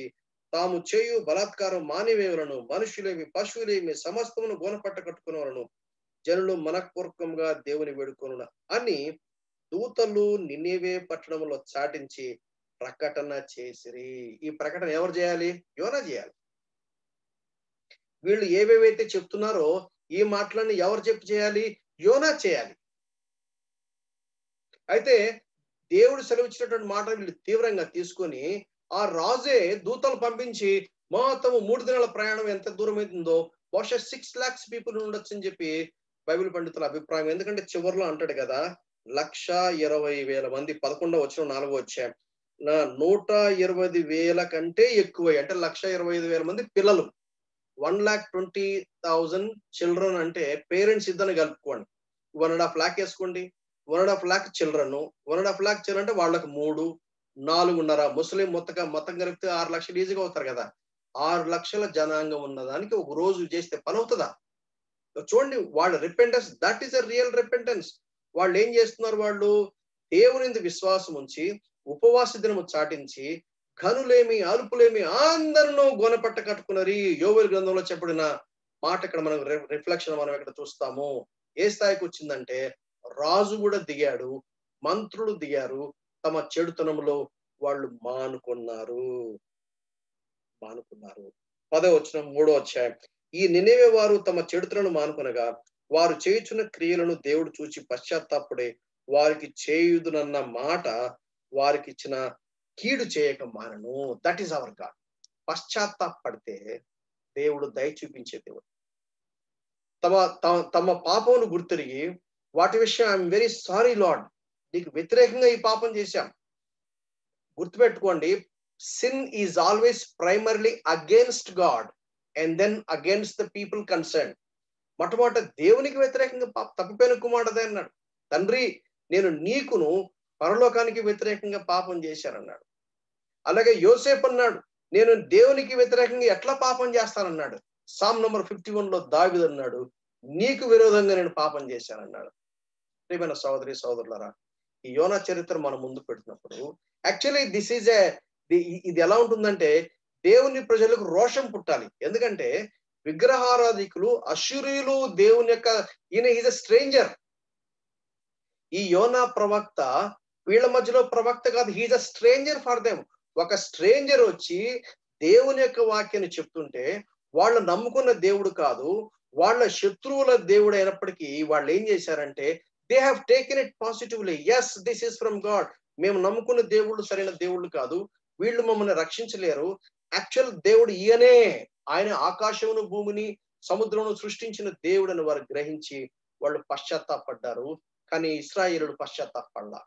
A: తాము చేయు బలాత్కారం మానివేయులను. మనుషులేమి పశువులేమి సమస్తమును గోనపట్ట కట్టుకునేవాలను. జనులు మనఃపూర్వకంగా దేవుని వేడుకొనున అని దూతలు నినివే పట్టణంలో చాటించి ప్రకటన చేసిరి. ఈ ప్రకటన ఎవరు చేయాలి? యోనా చేయాలి. వీళ్ళు ఏవేవైతే చెప్తున్నారో ఈ మాటలన్నీ ఎవరు చెప్పి చేయాలి? యోనా చేయాలి. అయితే దేవుడు సెలవిచ్చినటువంటి మాట వీళ్ళు తీవ్రంగా తీసుకొని ఆ రాజే దూతలు పంపించి మొత్తం 3 దినాల ప్రయాణం ఎంత దూరం అవుతుందో బహుశా 6 lakhs పీపుల్ ఉండొచ్చు అని చెప్పి బైబిల్ పండితుల అభిప్రాయం. ఎందుకంటే చివరిలో అంటాడు కదా, 1,20,000 మంది. 11వ వచనం 4వ వచ్చాయి. 120,000 కంటే ఎక్కువ, అంటే 1,25,000 మంది పిల్లలు. 1,20,000 చిల్డ్రన్ అంటే పేరెంట్స్ ఇద్దరిని కలుపుకోండి. 1.5 lakh వేసుకోండి. 1.5 lakh చిల్డ్రన్. 1.5 lakh చిల్డ్రన్ అంటే వాళ్ళకి 3, 4.5 ముస్లిం మొత్తం కలిపితే 6 లక్షలు ఈజీగా అవుతారు కదా. 6 లక్షల జనాంగం ఉన్నదానికి ఒక రోజు చేస్తే పని అవుతుందా? చూడండి వాళ్ళ repentance, that is a real repentance. వాళ్ళు ఏం చేస్తున్నారు? వాళ్ళు దేవుని విశ్వాసం ఉంచి ఉపవాస దినము చాటించి ఘనులేమి అల్పులేమి అందరినూ గోనపట్ట కట్టుకున్నారు. యోవేలు గ్రంథంలో చెప్పబడిన మాట ఇక్కడ మనం రిఫ్లెక్షన్ మనం ఇక్కడ చూస్తాము. ఏ స్థాయికి వచ్చిందంటే రాజు కూడా దిగాడు, మంత్రులు దిగారు, తమ చెడుతనంలో వాళ్ళు మానుకున్నారు. 10వ వచనం 3వ అధ్యాయం. ఈ నినెవే వారు తమ చెడుతలను మానుకొనగా వారు చేయుచున్న క్రియలను దేవుడు చూచి పశ్చాత్తాపడే వారికి చేయుదునన్న మాట వారికి ఇచ్చిన కీడు చేయక మానను. That is our God. పశ్చాత్తాపడితే దేవుడు దయ చూపించే దేవుడు. తమ పాపమును గుర్తిరిగి వాటి విషయం ఐఎమ్ వెరీ సారీ లార్డ్, నీకు వ్యతిరేకంగా ఈ పాపం చేశాం. గుర్తుపెట్టుకోండి, sin is always primarily against God and then against the people concern. మొట్టమొదట దేవునికి వ్యతిరేకంగా తప్పిపోయిన కుమారుడే అన్నాడు. తండ్రి, నేను నీకును పరలోకానికి వ్యతిరేకంగా పాపం చేశానన్నాడు. అలాగే యోసేపు అన్నాడు, నేను దేవునికి వ్యతిరేకంగా ఎట్లా పాపం చేస్తానన్నాడు. సామ్ నంబర్ 51లో దావీదు అన్నాడు, నీకు విరోధంగా నేను పాపం చేశానన్నాడు. ప్రియమైన సహోదరి సహోదరులారా, ఈ యోనా చరిత్ర మనం ముందు పెడుతున్నప్పుడు యాక్చువల్లీ ఇది ఎలా ఉంటుందంటే దేవుని ప్రజలకు రోషం పుట్టాలి. ఎందుకంటే విగ్రహారాధికులు అశూరీయులు దేవుని యొక్క ఈయన ఈజ్ ఎ స్ట్రేంజర్. ఈ యోనా ప్రవక్త వీళ్ళ మధ్యలో ప్రవక్త కాదు, he's a stranger for them. ఒక స్ట్రేంజర్ వచ్చి దేవుని యొక్క వాక్యాన్ని చెప్తుంటే వాళ్ళు నమ్ముకున్న దేవుడు కాదు, వాళ్ళ శత్రువుల దేవుడు అయినప్పటికీ వాళ్ళు ఏం చేశారంటే they have taken it positively. Yes, this is from God. మేము నమ్ముకున్న దేవుళ్ళు సరైన దేవుళ్ళు కాదు, వీళ్ళు మమ్మల్ని రక్షించలేరు. యాక్చువల్ దేవుడు ఈయనే, ఆయన ఆకాశమును భూమిని సముద్రమును సృష్టించిన దేవుడు అని వారు గ్రహించి వాళ్ళు పశ్చాత్తాపడ్డారు. కానీ ఇశ్రాయేలులు పశ్చాత్తాపడలా.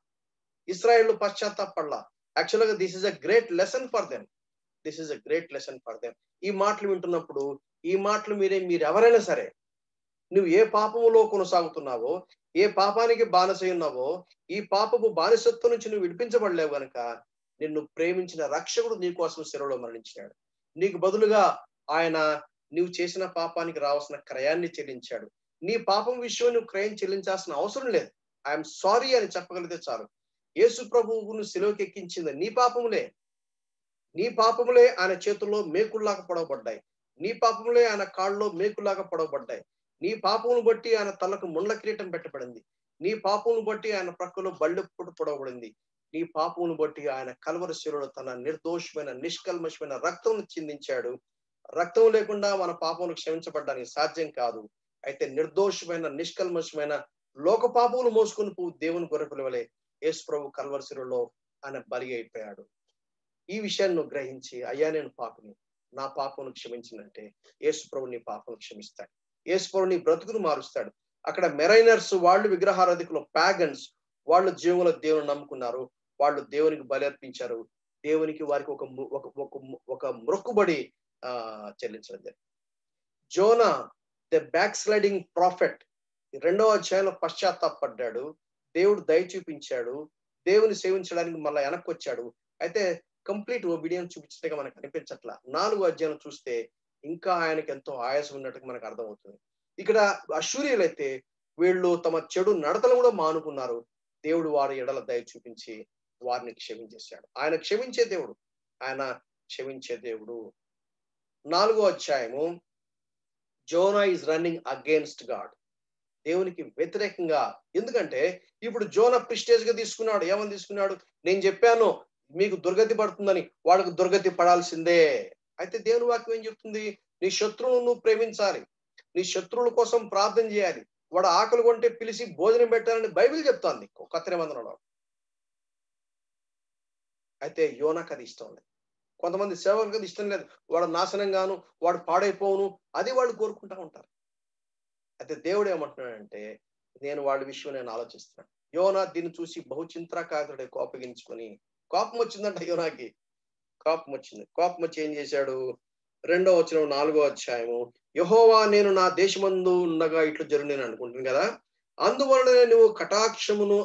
A: యాక్చువల్ గా this is a great lesson for them. ఈ మాటలు వింటున్నప్పుడు ఈ మాటలు మీరు ఎవరైనా సరే, నువ్వు ఏ పాపములో కొనసాగుతున్నావో, ఏ పాపానికి బానిసై ఉన్నావో, ఈ పాపపు బానిసత్వం నుంచి నువ్వు విడిపించబడలేవు గనక నిన్ను ప్రేమించిన రక్షకుడు నీ కోసం శిలువలో మరణించాడు. నీకు బదులుగా ఆయన నువ్వు చేసిన పాపానికి రావాల్సిన క్రయాన్ని చెల్లించాడు. నీ పాపం విషయం నువ్వు క్రయం చెల్లించాల్సిన అవసరం లేదు. ఐఎమ్ సారీ అని చెప్పగలిగితే చాలు. యేసు ప్రభువును శిలువకి ఎక్కించింది నీ పాపములే ఆయన చేతుల్లో మేకుల్లాగా పొడవబడ్డాయి. నీ పాపములే ఆయన కాళ్ళలో మేకులాగా పొడవబడ్డాయి. నీ పాపమును బట్టి ఆయన తలకు ముండ్ల కిరీటం పెట్టబడింది. నీ పాపమును బట్టి ఆయన ప్రక్కలో బళ్ళెప్పుడు పొడవబడింది. నీ పాపమును బట్టి ఆయన కల్వరి శిలువలో తన నిర్దోషమైన నిష్కల్మషమైన రక్తం చిందించాడు. రక్తం లేకుండా మన పాపమును క్షమించబడడానికి సాధ్యం కాదు. అయితే నిర్దోషమైన నిష్కల్మషమైన లోక పాపములు మోసుకొని దేవుని గొర్రెపిల్లవలే యేసు ప్రభు కల్వరి శిలువలో ఆయన బలి అయిపోయాడు. ఈ విషయాన్ని నువ్వు గ్రహించి, అయ్యా నేను పాపిని, నా పాపమును క్షమించినంటే యేసు ప్రభు నీ పాపను క్షమిస్తాడు. యేసు ప్రభు నీ బ్రతుకును మారుస్తాడు. అక్కడ మెరైనర్స్ వాళ్ళు విగ్రహారాధికులు, ప్యాగన్స్, వాళ్ళు జీవుల దేవుని నమ్ముకున్నారు. వాళ్ళు దేవునికి బలి అర్పించారు. దేవునికి వారికి ఒక మొక్కుబడి చెల్లించడం జరిగింది. Zona the back sliding prophet 2వ అధ్యాయంలో పశ్చాత్తాపడ్డాడు. దేవుడు దయ చూపించాడు. దేవుని సేవించడానికి మళ్ళీ వెనక్కి వచ్చాడు. అయితే కంప్లీట్ ఒబీడియన్స్ చూపించినట్టుగా మనకు అనిపించట్లా. 4వ అధ్యాయం చూస్తే ఇంకా ఆయనకి ఎంతో ఆయాసం ఉన్నట్టుగా మనకు అర్థమవుతుంది. ఇక్కడ అశూరియలైతే వీళ్ళు తమ చెడు నడతలు కూడా మానుకున్నారు. దేవుడు వారి ఎడల దయ చూపించి వారిని క్షమించేశాడు. ఆయన క్షమించే దేవుడు. ఆయన క్షమించే దేవుడు. 4వ అధ్యాయము, Zona is running against God. దేవునికి వ్యతిరేకంగా. ఎందుకంటే ఇప్పుడు జోనా ప్రిస్టేజ్ గా తీసుకున్నాడు. ఏమని తీసుకున్నాడు? నేను చెప్పాను మీకు దుర్గతి పడుతుందని, వాళ్ళకు దుర్గతి పడాల్సిందే. అయితే దేవుని వాక్యం ఏం చెప్తుంది? నీ శత్రువును నువ్వు ప్రేమించాలి, నీ శత్రువుల కోసం ప్రార్థన చేయాలి, వాడు ఆకలి కొంటే పిలిచి భోజనం పెట్టాలని బైబిల్ చెప్తాంది కొత్త నిబంధనలో. అయితే యోనాకు అది ఇష్టం లేదు. కొంతమంది సేవకులకు అది ఇష్టం లేదు. వాడు నాశనం గాను, వాడు పాడైపోవును, అది వాళ్ళు కోరుకుంటా ఉంటారు. అయితే దేవుడు ఏమంటున్నాడంటే, నేను వాళ్ళ విషయం నేను ఆలోచిస్తున్నాను. యోనా దీన్ని చూసి బహుచింత్రాకారుడే కోపగించుకొని, కోపం వచ్చిందంట యోనాకి. కోపం వచ్చింది. కోపం వచ్చి ఏం చేశాడు? 2వ వచనం 4వ అధ్యాయము, యెహోవా నేను నా దేశమందు ఉండగా ఇట్లు జరుగును అనుకుంటుంది కదా, అందువలన నువ్వు కటాక్షమును,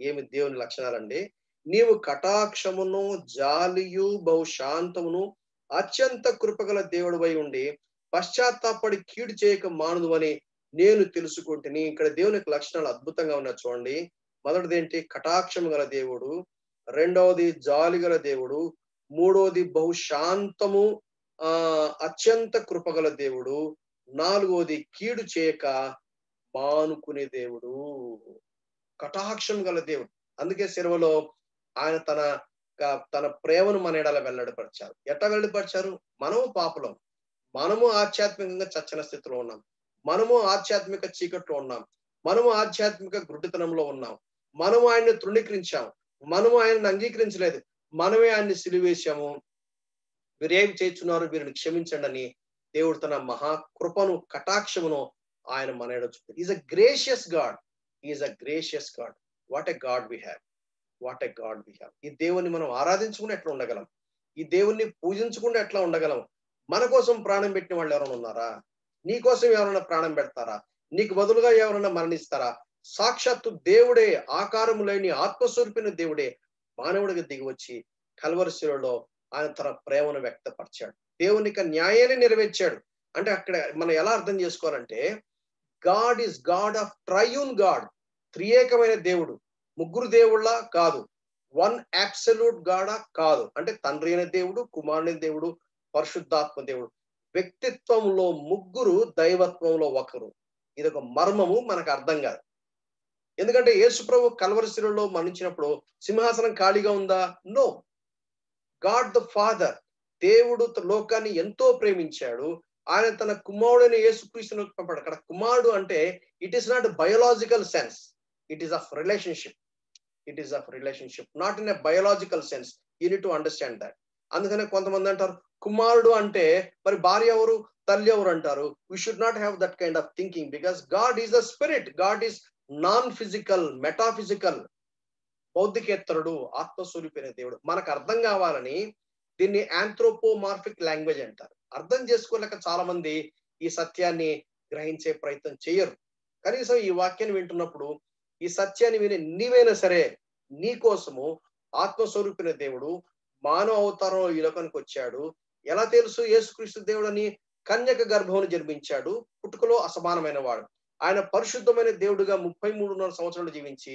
A: ఏమి దేవుని లక్షణాలండి, నీవు కటాక్షమును జాలియు బహుశాంతమును అత్యంత కృపగల దేవుడివై ఉండి పశ్చాత్తాపడి కీడు చేయక మానుదు అని నేను తెలుసుకుంటుని. ఇక్కడ దేవుని లక్షణాలు అద్భుతంగా ఉన్నాయి చూడండి. మొదటిది ఏంటి? కటాక్షము గల దేవుడు. రెండవది జాలి గల దేవుడు. మూడవది బహుశాంతము అత్యంత కృపగల దేవుడు. నాలుగవది కీడు చేయక మానుకునే దేవుడు. కటాక్షం గల దేవుడు. అందుకే సెలవులో ఆయన తన ప్రేమను మన ఎడల వెల్లడిపరిచారు. ఎట్లా వెల్లడిపరిచారు? మనము పాపులం, మనము ఆధ్యాత్మికంగా చచ్చిన స్థితిలో ఉన్నాం, మనము ఆధ్యాత్మిక చీకట్లో ఉన్నాం, మనము ఆధ్యాత్మిక గుడ్డితనంలో ఉన్నాం, మనము ఆయన్ని తృణీకరించాం, మనము ఆయనను అంగీకరించలేదు, మనమే ఆయన్ని సిలువేశాము. వీరేం చేస్తున్నారు, వీరిని క్షమించండి అని దేవుడు తన మహాకృపను కటాక్షమును ఆయన మన ఎడల చూపారు. Is a gracious God. Is a gracious God. What a God we have. What a God we have. ఈ దేవుణ్ణి మనం ఆరాధించకుండా ఎట్లా ఉండగలం? ఈ దేవుణ్ణి పూజించకుండా ఎట్లా ఉండగలం? మన కోసం ప్రాణం పెట్టిన వాళ్ళు ఎవరైనా ఉన్నారా? నీ కోసం ఎవరైనా ప్రాణం పెడతారా? నీకు బదులుగా ఎవరైనా మరణిస్తారా? సాక్షాత్తు దేవుడే, ఆకారము లేని ఆత్మస్వరూపిన దేవుడే మానవుడికి దిగి వచ్చి కల్వరి శిలువలో ఆయన తన ప్రేమను వ్యక్తపరిచాడు. దేవునికి న్యాయాన్ని నెరవేర్చాడు. అంటే అక్కడ మనం ఎలా అర్థం చేసుకోవాలంటే, God is God of triune God. త్రియేకమైన దేవుడు. ముగ్గురు దేవుళ్ళ కాదు, వన్ అబ్సల్యూట్ గాడా కాదు. అంటే తండ్రి అయిన దేవుడు, కుమారుని దేవుడు, పరిశుద్ధాత్మ దేవుడు. వ్యక్తిత్వంలో ముగ్గురు, దైవత్వంలో ఒకరు. ఇదొక మర్మము, మనకు అర్థం కాదు. ఎందుకంటే యేసు ప్రభు కల్వరి శిలువలో మరణించినప్పుడు సింహాసనం ఖాళీగా ఉందా? నో. గాడ్ ద ఫాదర్, దేవుడు లోకాన్ని ఎంతో ప్రేమించాడు. ఆయన తన కుమారుడైన యేసుక్రీస్తును పంపాడు. అక్కడ కుమారుడు అంటే it is not biological sense, it is of relationship. It is of relationship, not in a biological sense. You need to understand that. అందుకనే కొంతమంది అంటారు కుమారుడు అంటే మరి భార్య ఎవరు, తల్లి ఎవరు అంటారు. We should not have that kind of thinking, because God is the spirit. God is non physical, metaphysical, బౌద్ధికేత్తరుడు, ఆత్మస్వరూపైన దేవుడు. మనకు అర్థం కావాలని దీన్ని ఆంథ్రోపోమార్ఫిక్ లాంగ్వేజ్ అంటారు. అర్థం చేసుకోలేక చాలా మంది ఈ సత్యాన్ని గ్రహించే ప్రయత్నం చేయరు. కనీసం ఈ వాక్యాన్ని వింటున్నప్పుడు ఈ సత్యాన్ని విని నీవైనా సరే, నీ కోసము ఆత్మస్వరూపైన దేవుడు మానవ అవతారంలో ఈ లోకానికి వచ్చాడు. ఎలా తెలుసు యేసుక్రీస్తు దేవుడు అని? కన్యక గర్భమును జన్మించాడు. పుట్టుకలో అసమానమైన వాడు. ఆయన పరిశుద్ధమైన దేవుడుగా 33.5 సంవత్సరాలు జీవించి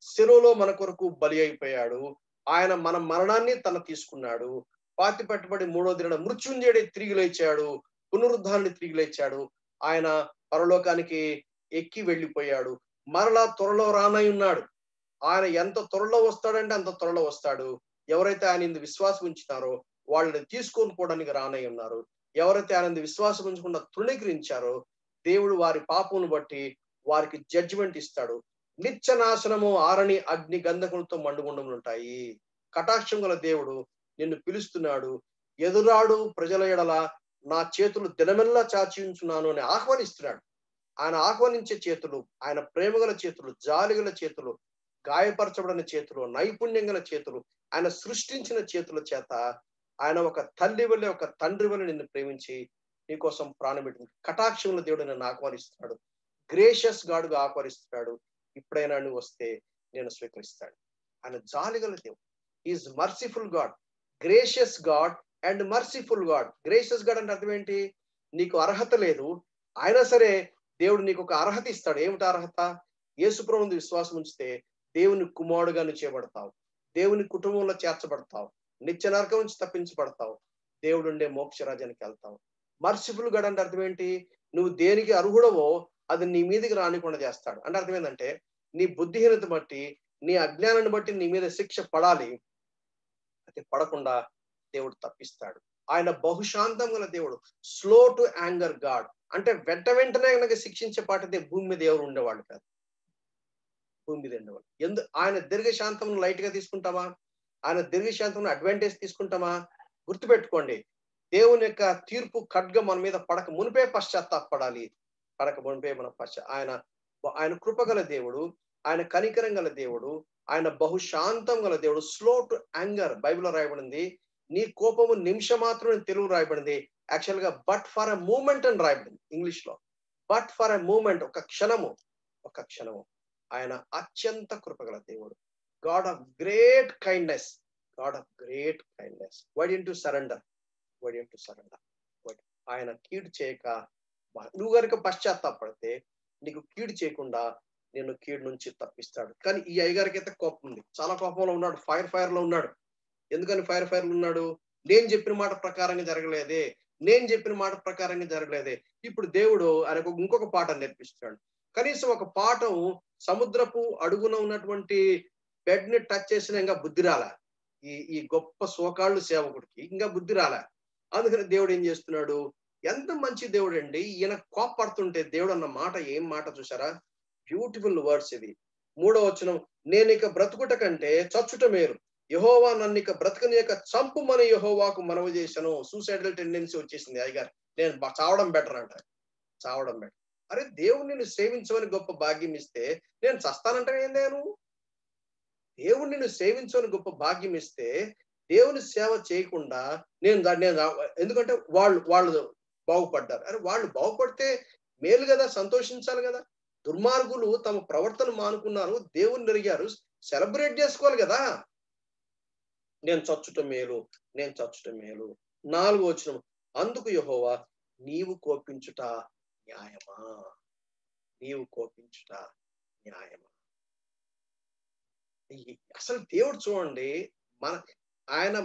A: శిలువలో మన కొరకు బలి అయిపోయాడు. ఆయన మన మరణాన్ని తన తీసుకున్నాడు. పాతి పెట్టబడి 3వ దినాన మృత్యుంజయుడి తిరిగి లేచాడు. పునరుద్ధాన్ని తిరిగి లేచాడు. ఆయన పరలోకానికి ఎక్కి వెళ్ళిపోయాడు. మరలా త్వరలో రానై ఉన్నాడు. ఆయన ఎంత త్వరలో వస్తాడంటే అంత త్వరలో వస్తాడు. ఎవరైతే ఆయన విశ్వాసం ఉంచుతారో వాళ్ళని తీసుకొని పోవడానికి రానై ఉన్నారు. ఎవరైతే ఆయన విశ్వాసం ఉంచకుండా తృణీకరించారో దేవుడు వారి పాపమును బట్టి వారికి జడ్జిమెంట్ ఇస్తాడు. నిత్య నాశనము, ఆరని అగ్ని గంధకులతో మండుగుండములు ఉంటాయి. కటాక్షం గల దేవుడు నిన్ను పిలుస్తున్నాడు. ఎదురాడు ప్రజల ఎడల నా చేతులు దినమెల్లా చాచి ఉంచున్నాను అని ఆహ్వానిస్తున్నాడు. ఆయన ఆహ్వానించే చేతులు, ఆయన ప్రేమగల చేతులు, జాలిగల చేతులు, గాయపరచబడిన చేతులు, నైపుణ్యం గల చేతులు, ఆయన సృష్టించిన చేతుల చేత ఆయన ఒక తల్లి వల్లే, ఒక తండ్రి వల్ల నిన్ను ప్రేమించి నీకోసం ప్రాణం పెట్టింది. కటాక్షముల దేవుడు నన్ను ఆహ్వానిస్తున్నాడు. గ్రేషియస్ గాడుగా ఆహ్వానిస్తున్నాడు. ఇప్పుడైనా నువ్వు వస్తే నేను స్వీకరిస్తాడు. ఆయన జాలిగల దేవుడు. Is merciful God, gracious God and merciful God. Gracious God అంటే అర్థం ఏంటి? నీకు అర్హత లేదు, అయినా సరే దేవుడు నీకు ఒక అర్హత ఇస్తాడు. ఏమిటి అర్హత? యేసుప్రభువుని విశ్వాసం ఉంచితే దేవుని కుమారుడుగా నువ్వు చేయబడతావు. దేవుని కుటుంబంలో చేర్చబడతావు. నిత్య నరకం నుంచి తప్పించబడతావు. దేవుడు ఉండే మోక్ష రాజ్యానికి వెళ్తావు. మర్సిఫుల్ గాడ్ అంటే అర్థం ఏంటి? నువ్వు దేనికి అర్హుడవో అది నీ మీదకి రానికుండా చేస్తాడు. అంటే అర్థం ఏంటంటే నీ బుద్ధిహీనత బట్టి, నీ అజ్ఞానాన్ని బట్టి నీ మీద శిక్ష పడాలి. అది పడకుండా దేవుడు తప్పిస్తాడు. ఆయన బహుశాంతం గల దేవుడు. Slow to anger God. అంటే వెంటనే కనుక శిక్షించే పాటితే భూమి మీద ఎవరు ఉండేవాళ్ళు కాదు. భూమి మీద ఉండేవాళ్ళు. ఆయన దీర్ఘశాంతం లైట్ గా తీసుకుంటామా? ఆయన దీర్ఘశాంతం అడ్వాంటేజ్ తీసుకుంటామా? గుర్తుపెట్టుకోండి, దేవుని యొక్క తీర్పు ఖడ్గం మన మీద పడక మునిపే పశ్చాత్తాపడాలి. పడక మునిపే మన ఆయన కృపగల దేవుడు, ఆయన కనికరం గల దేవుడు, ఆయన బహుశాంతం గల దేవుడు. స్లో టు యాంగర్ బైబిల్లో రాయబడింది. నీ కోపము నిమిషం మాత్రం తెలుగు రాయబడింది. యాక్చువల్ గా బట్ ఫర్ ఎ మూమెంట్ అని రాయబడింది ఇంగ్లీష్ లో. బట్ ఫర్ ఎ మూమెంట్, ఒక క్షణము. ఆయన అత్యంత కృపగల దేవుడు. God of great kindness. Why don't you surrender? ఆయన కీడు చేయక, నువ్వు కనుక పశ్చాత్తాపడితే నీకు కీడు చేయకుండా నిన్ను కీడు నుంచి తప్పిస్తాడు. కానీ ఈ అయ్యగారికి అయితే కోపం ఉంది. చాలా కోపంలో ఉన్నాడు. ఫైర్ లో ఉన్నాడు. ఎందుకని ఫైర్ లో ఉన్నాడు? నేను చెప్పిన మాట ప్రకారంగా జరగలేదే. ఇప్పుడు దేవుడు ఆయనకు ఇంకొక పాఠం నేర్పిస్తున్నాడు. కనీసం ఒక పాఠం సముద్రపు అడుగున ఉన్నటువంటి బెడ్ ని టచ్ చేసినా ఇంకా బుద్ధి రాలా. ఈ గొప్ప సోకాళ్ళు సేవకుడికి ఇంకా బుద్ధి రాలా. అందుకని దేవుడు ఏం చేస్తున్నాడు? ఎంత మంచి దేవుడు అండి. ఈయన కోపడుతుంటే దేవుడు అన్న మాట ఏం మాట చూసారా? బ్యూటిఫుల్ వర్డ్స్ ఇది. 3వ వచనం, నేను ఇక బ్రతుకుట కంటే చచ్చుట మేలు. యెహోవా నన్ను ఇక బ్రతకనీయక చంపుమని యెహోవాకు మనవి చేశాను. సూసైడల్ టెండెన్సీ వచ్చేసింది అయ్యగారు. నేను చావడం బెటర్ అంట. అరే, దేవుణ్ణి నిన్ను సేవించమని గొప్ప భాగ్యం ఇస్తే నేను చస్తానంటే ఏం నేను? దేవుణ్ణి నిన్ను సేవించమని గొప్ప భాగ్యం ఇస్తే దేవుని సేవ చేయకుండా నేను ఎందుకంటే వాళ్ళు బాగుపడ్డారు. అరే, వాళ్ళు బాగుపడితే మేలు కదా, సంతోషించాలి కదా. దుర్మార్గులు తమ ప్రవర్తన మానుకున్నారు, దేవుణ్ణి ఎరిగారు, సెలబ్రేట్ చేసుకోవాలి కదా. నేను చచ్చుట మేలు. 4వ వచనం, అందుకు యెహోవా, నీవు కోపించుట న్యాయమా? అసలు దేవుడు చూడండి, ఆయన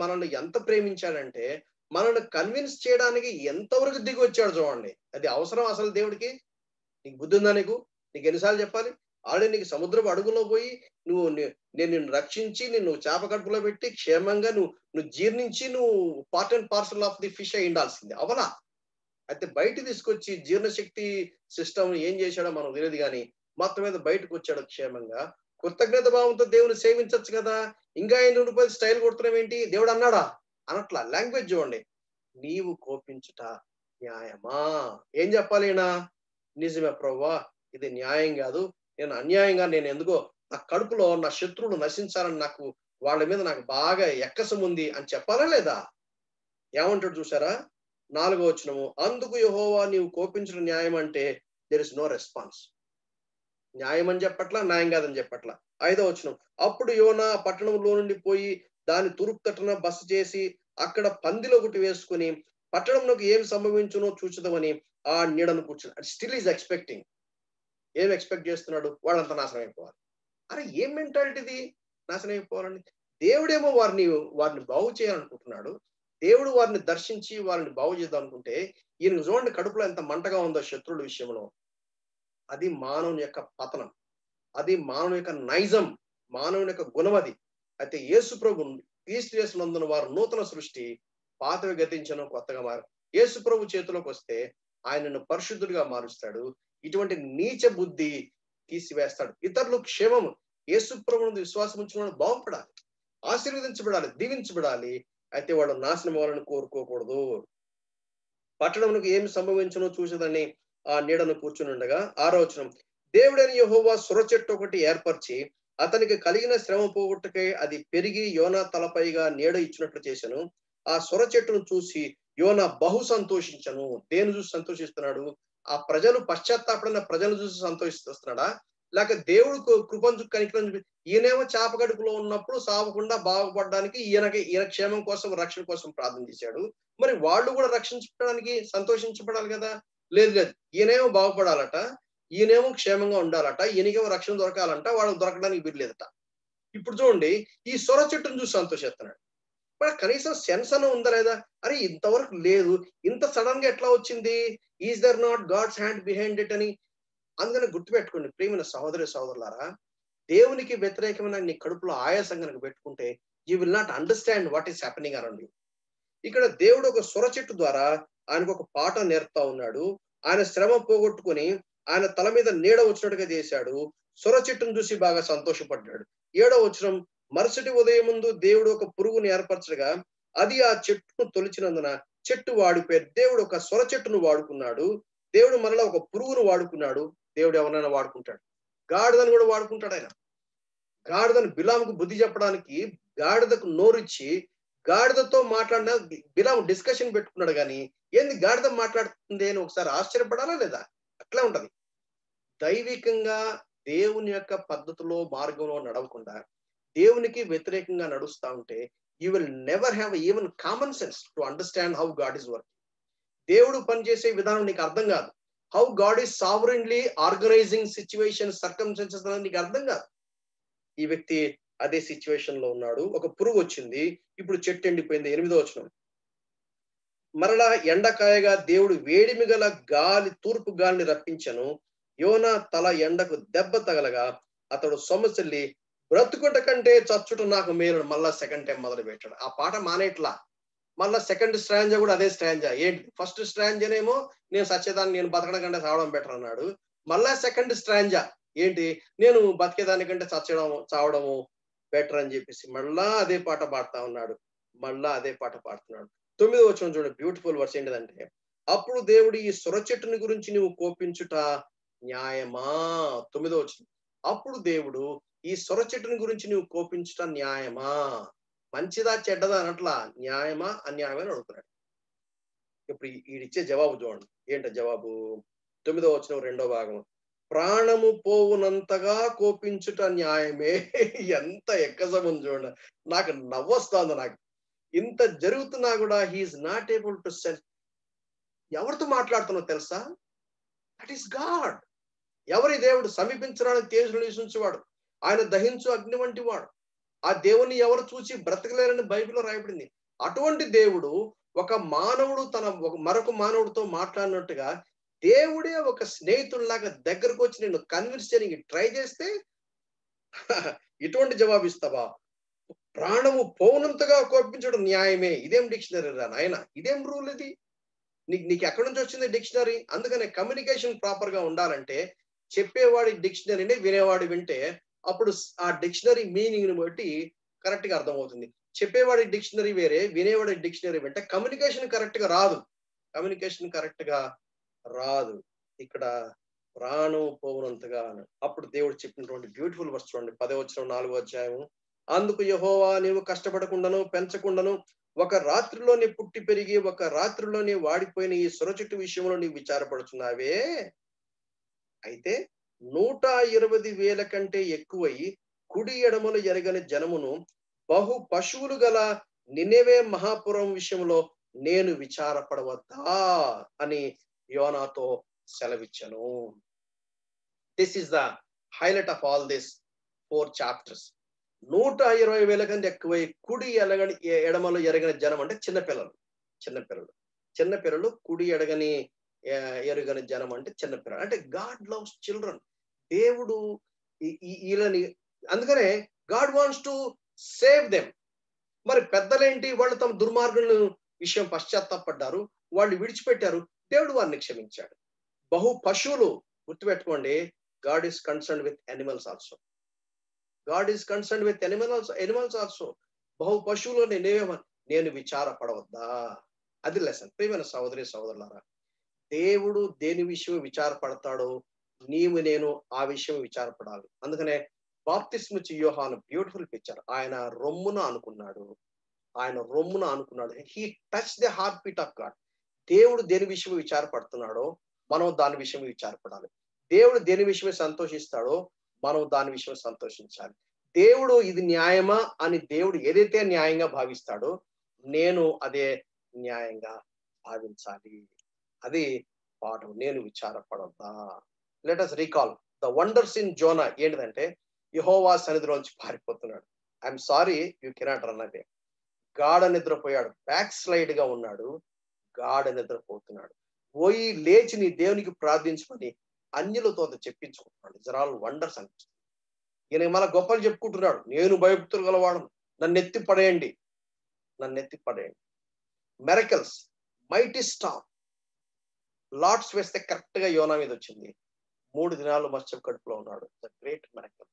A: మనల్ని ఎంత ప్రేమించాడంటే మనల్ని కన్విన్స్ చేయడానికి ఎంతవరకు దిగి వచ్చాడు చూడండి. అది అవసరం అసలు దేవుడికి? నీకు బుద్ధి ఉందా? నీకు ఎన్నిసార్లు చెప్పాలి? ఆల్రెడీ నీకు సముద్రపు అడుగులో పోయి నేను నిన్ను రక్షించి నిన్ను చేప కడుపులో పెట్టి క్షేమంగా నువ్వు జీర్ణించి నువ్వు part and parcel of the fish అయి ఉండాల్సింది. అవలా? అయితే బయట తీసుకొచ్చి జీర్ణశక్తి సిస్టమ్ ఏం చేశాడో మనకు తెలియదు, కానీ మొత్తం మీద బయటకు వచ్చాడు క్షేమంగా. కృతజ్ఞత భావంతో దేవుని సేవించవచ్చు కదా. ఇంకా 5 రూపాయలు స్టైల్ కొడుతున్నావు ఏంటి? దేవుడు అన్నాడా? అనట్లా. లాంగ్వేజ్ చూడండి. నీవు కోపించుట న్యాయమా? ఏం చెప్పాలి? నిజమే ప్రభువా, ఇది న్యాయం కాదు. నేను అన్యాయంగా ఎందుకో నా కడుపులో నా శత్రువులు నశించాలని వాళ్ళ మీద నాకు బాగా ఎక్కసం ఉంది అని చెప్పాలా లేదా? ఏమంటాడు చూసారా? 4వ వచనము, అందుకు యెహోవా నీవు కోపించడం న్యాయం అంటే దేర్ ఇస్ నో రెస్పాన్స్. న్యాయం అని చెప్పట్లా, న్యాయం కాదని చెప్పట్లా. 5వ వచనం, అప్పుడు యోనా పట్టణంలో నుండి పోయి దాని తూర్పు తట్టున బస చేసి అక్కడ పందిలో ఒకటి వేసుకుని పట్టణంలోకి ఏం సంభవించునో చూచుదామని ఆ నీడను కూర్చున్నాడు. Still is expecting. ఏం ఎక్స్పెక్ట్ చేస్తున్నాడు? వాళ్ళంతా నాశనం అయిపోవాలి. అరే, ఏం మెంటాలిటీ ఇది? నాశనం అయిపోవాలని. దేవుడేమో వారిని బాగు చేయాలనుకుంటున్నాడు. దేవుడు వారిని దర్శించి వారిని బాగు చేద్దాం అనుకుంటే ఈయన చూడండి కడుపులో ఎంత మంటగా ఉందో శత్రువుల విషయంలో. అది మానవుని యొక్క పతనం, అది మానవుని యొక్క నైజం, మానవుని యొక్క గుణం అది. అయితే యేసు ప్రభు క్రీస్తు యేసునందున వారు నూతన సృష్టి, పాతవి గతించను, కొత్తగా మారు. యేసు ప్రభు చేతిలోకి వస్తే ఆయనను పరిశుద్ధుడిగా మారుస్తాడు. ఇటువంటి నీచ బుద్ధి తీసివేస్తాడు. ఇతరులు క్షేమము, యేసు ప్రభువును విశ్వాసం ఉంచిన వాళ్ళు బాగుపడాలి, ఆశీర్వదించబడాలి, దీవించబడాలి. అయితే వాళ్ళు నాశనం అవ్వాలని కోరుకోకూడదు. పట్టణమునకు ఏమి సంభవించునో చూసేదని ఆ నీడను కూర్చుని ఉండగా 6వ వచనం, దేవుడైన యెహోవా సొర చెట్టు ఒకటి ఏర్పరిచి అతనికి కలిగిన శ్రమ పోగొట్టుకై అది పెరిగి యోనా తలపైగా నీడ ఇచ్చినట్లు చేశాను. ఆ సొర చెట్టును చూసి యోనా బహు సంతోషించను. దేని చూసి సంతోషిస్తున్నాడు? ఆ ప్రజలు పశ్చాత్తాపడిన ప్రజలు చూసి సంతోషిస్తున్నాడా? లేక దేవుడు కృపను కనికరం? ఈయనేమో చేప గడుపులో ఉన్నప్పుడు సావకుండా బాగుపడడానికి ఈయన క్షేమం కోసం, రక్షణ కోసం ప్రార్థన చేశాడు. మరి వాళ్ళు కూడా రక్షించడానికి సంతోషించబడాలి కదా. లేదు లేదు, ఈయనేమో బాగుపడాలట, ఈయనేమో క్షేమంగా ఉండాలట, ఈయనకేమో రక్షణ దొరకాలంట, వాళ్ళకి దొరకడానికి వీల్లేదట. ఇప్పుడు చూడండి, ఈ సొర చెట్టును చూసి సంతోషిస్తున్నాడు. మరి కనీసం సెన్స్ అన్న ఉందా లేదా? అరే ఇంతవరకు లేదు, ఇంత సడన్ గా ఎట్లా వచ్చింది? Is there not God's hand behind it అని. అందుకని గుర్తుపెట్టుకోండి ప్రియమైన సహోదరి సహోదరులారా, దేవునికి వ్యతిరేకమైన నీ కడుపులో ఆయాసం కనుక పెట్టుకుంటే you will not understand what is happening around you. ఇక్కడ దేవుడు ఒక సొర చెట్టు ద్వారా ఆయనకు ఒక పాఠం నేర్పుతా ఉన్నాడు. ఆయన శ్రమ పోగొట్టుకొని ఆయన తల మీద నీడ వచ్చినట్టుగా చేశాడు. సొర చెట్టును చూసి బాగా సంతోషపడ్డాడు. 7వ వచనం, మరుసటి ఉదయం ముందు దేవుడు ఒక పురుగుని ఏర్పరచగా అది ఆ చెట్టును తొలిచినందున చెట్టు వాడిపోయాడు. దేవుడు ఒక సొర చెట్టును వాడుకున్నాడు. దేవుడు మరలా ఒక పురుగును వాడుకున్నాడు. దేవుడు ఎవరైనా వాడుకుంటాడు, గాడిదను కూడా వాడుకుంటాడు ఆయన. గాడిదను బిలాముకు బుద్ధి చెప్పడానికి గాడిదకు నోరిచ్చి గాడిదతో మాట్లాడిన బిలాము డిస్కషన్ పెట్టుకున్నాడు. కానీ ఏంది గాడిద మాట్లాడుతుంది అని ఒకసారి ఆశ్చర్యపడాలా లేదా? అట్లా ఉంటది. దైవికంగా దేవుని యొక్క పద్ధతిలో మార్గంలో నడవకుండా దేవునికి వ్యతిరేకంగా నడుస్తా ఉంటే you will never have even common sense to understand how God is work. దేవుడు పనిచేసే విధానం నీకు అర్థం కాదు. How God is sovereignly organising situation circumstances అనేది నీకు అర్థం కాదు. ఈ వ్యక్తి అదే సిచ్యువేషన్ లో ఉన్నాడు. ఒక పురుగు వచ్చింది, ఇప్పుడు చెట్టు ఎండిపోయింది. 8వ వచనం, మరలా ఎండకాయగా దేవుడు వేడిమి గల గాలి, తూర్పు గాలిని రప్పించను. యోనా తల ఎండకు దెబ్బ తగలగా అతడు సొమ్మసిల్లి బ్రతుకుట కంటే చచ్చుట నాకు మేలు. మళ్ళా సెకండ్ టైం మొదలు పెట్టాడు. ఆ పాట మానేట్లా. మళ్ళా సెకండ్ స్ట్రాంజా కూడా అదే స్ట్రాంజా. ఏంటి, ఫస్ట్ స్ట్రాంజనేమో నేను సచ్చేదాన్ని, నేను బతకడం కంటే చావడం బెటర్ అన్నాడు. మళ్ళా సెకండ్ స్ట్రాంజా ఏంటి, నేను బతికేదానికంటే చావడము బెటర్ అని చెప్పేసి మళ్ళా అదే పాట పాడుతా ఉన్నాడు. మళ్ళా అదే పాట పాడుతున్నాడు. 9వ వచనం చూడండి, బ్యూటిఫుల్ వర్స్ ఏంటిదంటే, అప్పుడు దేవుడు ఈ సొర చెట్టుని గురించి నువ్వు కోపించుట న్యాయమా. 9వ వచనం, అప్పుడు దేవుడు ఈ సొర చెట్టుని గురించి నువ్వు కోపించుట న్యాయమా. మంచిదా చెడ్డదా అనట్లా, న్యాయమా అన్యాయమా అని అడుగుతున్నాడు. ఇప్పుడు ఈడిచ్చే జవాబు చూడండి. ఏంట జవాబు? 9వ వచనం 2వ భాగం, ప్రాణము పోవునంతగా కోపించుట న్యాయమే. ఎంత ఎక్కసమం చూడండి. నాకు నవ్వొస్తుంది. నాకు ఇంత జరుగుతున్నా కూడా he's not able to sense. ఎవరితో మాట్లాడుతున్నావు తెలుసా? That is God. ఎవరి దేవుడు? సమీపించడానికి తేజును నివసించేవాడు, ఆయన దహించు అగ్ని వంటి వాడు. ఆ దేవుని ఎవరు చూసి బ్రతకలేరని బైబిల్లో రాయబడింది. అటువంటి దేవుడు ఒక మానవుడు మరొక మానవుడితో మాట్లాడినట్టుగా దేవుడే ఒక స్నేహితుడిలాగా దగ్గరకు వచ్చి నిన్ను కన్విన్స్ చేయడానికి ట్రై చేస్తే ఇటువంటి జవాబు ఇస్తావా? ప్రాణము పోనంతగా కోపించడం న్యాయమే. ఇదేం డిక్షనరీ రా నాయన, ఇదేం రూల్ ఇది? నీకు ఎక్కడి నుంచి వచ్చింది డిక్షనరీ? అందుకనే కమ్యూనికేషన్ ప్రాపర్ గా ఉండాలంటే చెప్పేవాడి డిక్షనరీని వినేవాడు వింటే అప్పుడు ఆ డిక్షనరీ మీనింగ్ ని బట్టి కరెక్ట్ గా అర్థమవుతుంది. చెప్పేవాడి డిక్షనరీ వేరే, వినేవాడి డిక్షనరీ వింటే కమ్యూనికేషన్ కరెక్ట్ గా రాదు. కమ్యూనికేషన్ కరెక్ట్ గా రాదు. ఇక్కడ ప్రాణం పోవునంతగా అప్పుడు దేవుడు చెప్పినటువంటి బ్యూటిఫుల్ వర్స్ చూడండి. 10వ వచనం 4వ అధ్యాయం, అందుకు యెహోవా నీవు కష్టపడకుండాను పెంచకుండాను ఒక రాత్రిలోనే పుట్టి పెరిగి ఒక రాత్రిలోనే వాడిపోయిన ఈ సొర చెట్టు విషయంలో నీవు విచారపడుతున్నావే. అయితే 120,000 కంటే ఎక్కువై కుడి ఎడమలు ఎరగని జనమును బహు పశువులు గల నినెవే మహాపురం విషయంలో నేను విచారపడవద్దా అని యోనాతో సెలవిచ్చను. This is the highlight of all this 4 chapters. 120,000 కంటే ఎక్కువై కుడి ఎడమలు ఎరగని జనం అంటే చిన్నపిల్లలు కుడి ఎరగని జనం అంటే చిన్నపిల్లలు. అంటే గాడ్ లవ్స్ చిల్డ్రన్. దేవుడు వీళ్ళని, అందుకనే God wants to save them. మరి పెద్దలేంటి, వాళ్ళు తమ దుర్మార్గుల విషయం పశ్చాత్తాపడ్డారు, వాళ్ళు విడిచిపెట్టారు, దేవుడు వారిని క్షమించాడు. బహు పశువులు, గుర్తుపెట్టుకోండి, God is concerned with animals also. God is concerned with animals also. బహు పశువులు నేను విచారపడవద్దా? అది లెసన్. ప్రియమైన సహోదరి సహోదరులారా, దేవుడు దేని విషయం విచారపడతాడో నీవు నేను ఆ విషయం విచారపడాలి. అందుకనే బాప్తిస్మిచ్చి యోహాను బ్యూటిఫుల్ పిక్చర్. ఆయన రొమ్మున అనుకున్నాడు. He touch the heart beat of God. దేవుడు దేని విషయం విచారపడుతున్నాడో మనం దాని విషయం విచారపడాలి. దేవుడు దేని విషయమే సంతోషిస్తాడో మనం దాని విషయం సంతోషించాలి. దేవుడు ఇది న్యాయమా అని దేవుడు ఏదైతే న్యాయంగా భావిస్తాడో నేను అదే న్యాయంగా భావించాలి. అది పాడు, నేను విచారపడొద్దా. Let us recall the wonders in Jonah. ఏంటిదంటే యెహోవా సన్నిధిలోంచి పారిపోతున్నాడు. I'm sorry, you cannot run away. గాఢ నిద్రపోయాడు, బ్యాక్ స్లైడ్ గా ఉన్నాడు, గాఢ నిద్రపోతున్నాడు. పోయి లేచి నీ దేవునికి ప్రార్థించుకొని అన్యులతో అది చెప్పించుకుంటున్నాడు. ఇస్ ఆల్ వండర్స్ అనిపిస్తుంది. ఈయన మన గొప్పలు చెప్పుకుంటున్నాడు, నేను భయభక్తులు గలవాడను, నన్ను ఎత్తి పడేయండి, నన్ను ఎత్తి పడేయండి. మెరకల్స్, మైటీ స్టార్, లాట్స్ వేస్తే కరెక్ట్ గా యోనా మీద వచ్చింది. 3 దినాలు మత్స్యం కడుపులో ఉన్నాడు. The great miracle.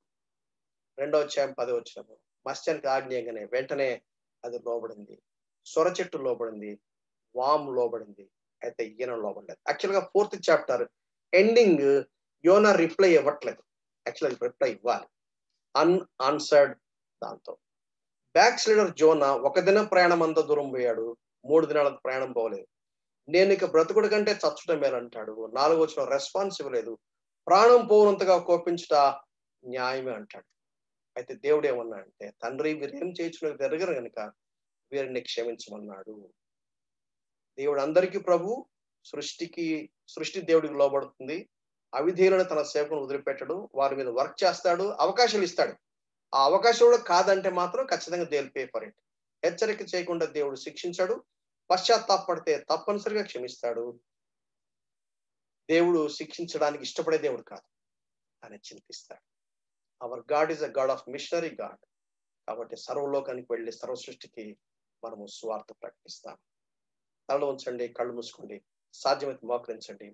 A: 2వ అధ్యాయం 10వ వచనం, మత్స్యానికి ఆజ్ఞయంగానే వెంటనే అది లోబడింది. సొర చెట్టు లోబడింది, వామ్ లోబడింది, అయితే ఈయన లోబడలేదు. యాక్చువల్ గా 4th చాప్టర్ ఎండింగ్ యోనా రిప్లై ఇవ్వట్లేదు. యాక్చువల్ రిప్లై ఇవ్వాలి, అన్ఆన్సర్డ్. దాంతో బ్యాక్ స్లైడర్ జోనా 1 దిన ప్రయాణం అంతా దూరం పోయాడు, 3 దినాలకు ప్రయాణం పోలేదు. నేను ఇక బ్రతుకుడు కంటే చచ్చడం మేలంటాడు. 4వ వచనం రెస్పాన్స్ ఇవ్వలేదు. ప్రాణం పోనంతగా కోపించుట న్యాయమే అంటాడు. అయితే దేవుడు ఏమన్నా అంటే, తండ్రి వీరేం చేయించుకుని ఎరగరు గనుక వీరిని క్షమించమన్నాడు. దేవుడు అందరికీ ప్రభు. సృష్టి దేవుడికి లోబడుతుంది. అవిధేయులను తన సేవకును వదిలిపెట్టడు, వారి మీద వర్క్ చేస్తాడు, అవకాశాలు ఇస్తాడు. ఆ అవకాశం కూడా కాదంటే మాత్రం ఖచ్చితంగా they will pay for it. హెచ్చరిక చేయకుండా దేవుడు శిక్షించాడు. పశ్చాత్తాపడితే తప్పనిసరిగా క్షమిస్తాడు. దేవుడు శిక్షించడానికి ఇష్టపడే దేవుడు కాదు, అని చింతిస్తాడు. Our God is a God of missionary God. కాబట్టి సర్వలోకానికి వెళ్ళి సర్వ సృష్టికి మనము సువార్త ప్రకటిస్తాం. తలలో ఉంచండి, కళ్ళు మూసుకోండి, సాధ్యమైతే మోకరించండి.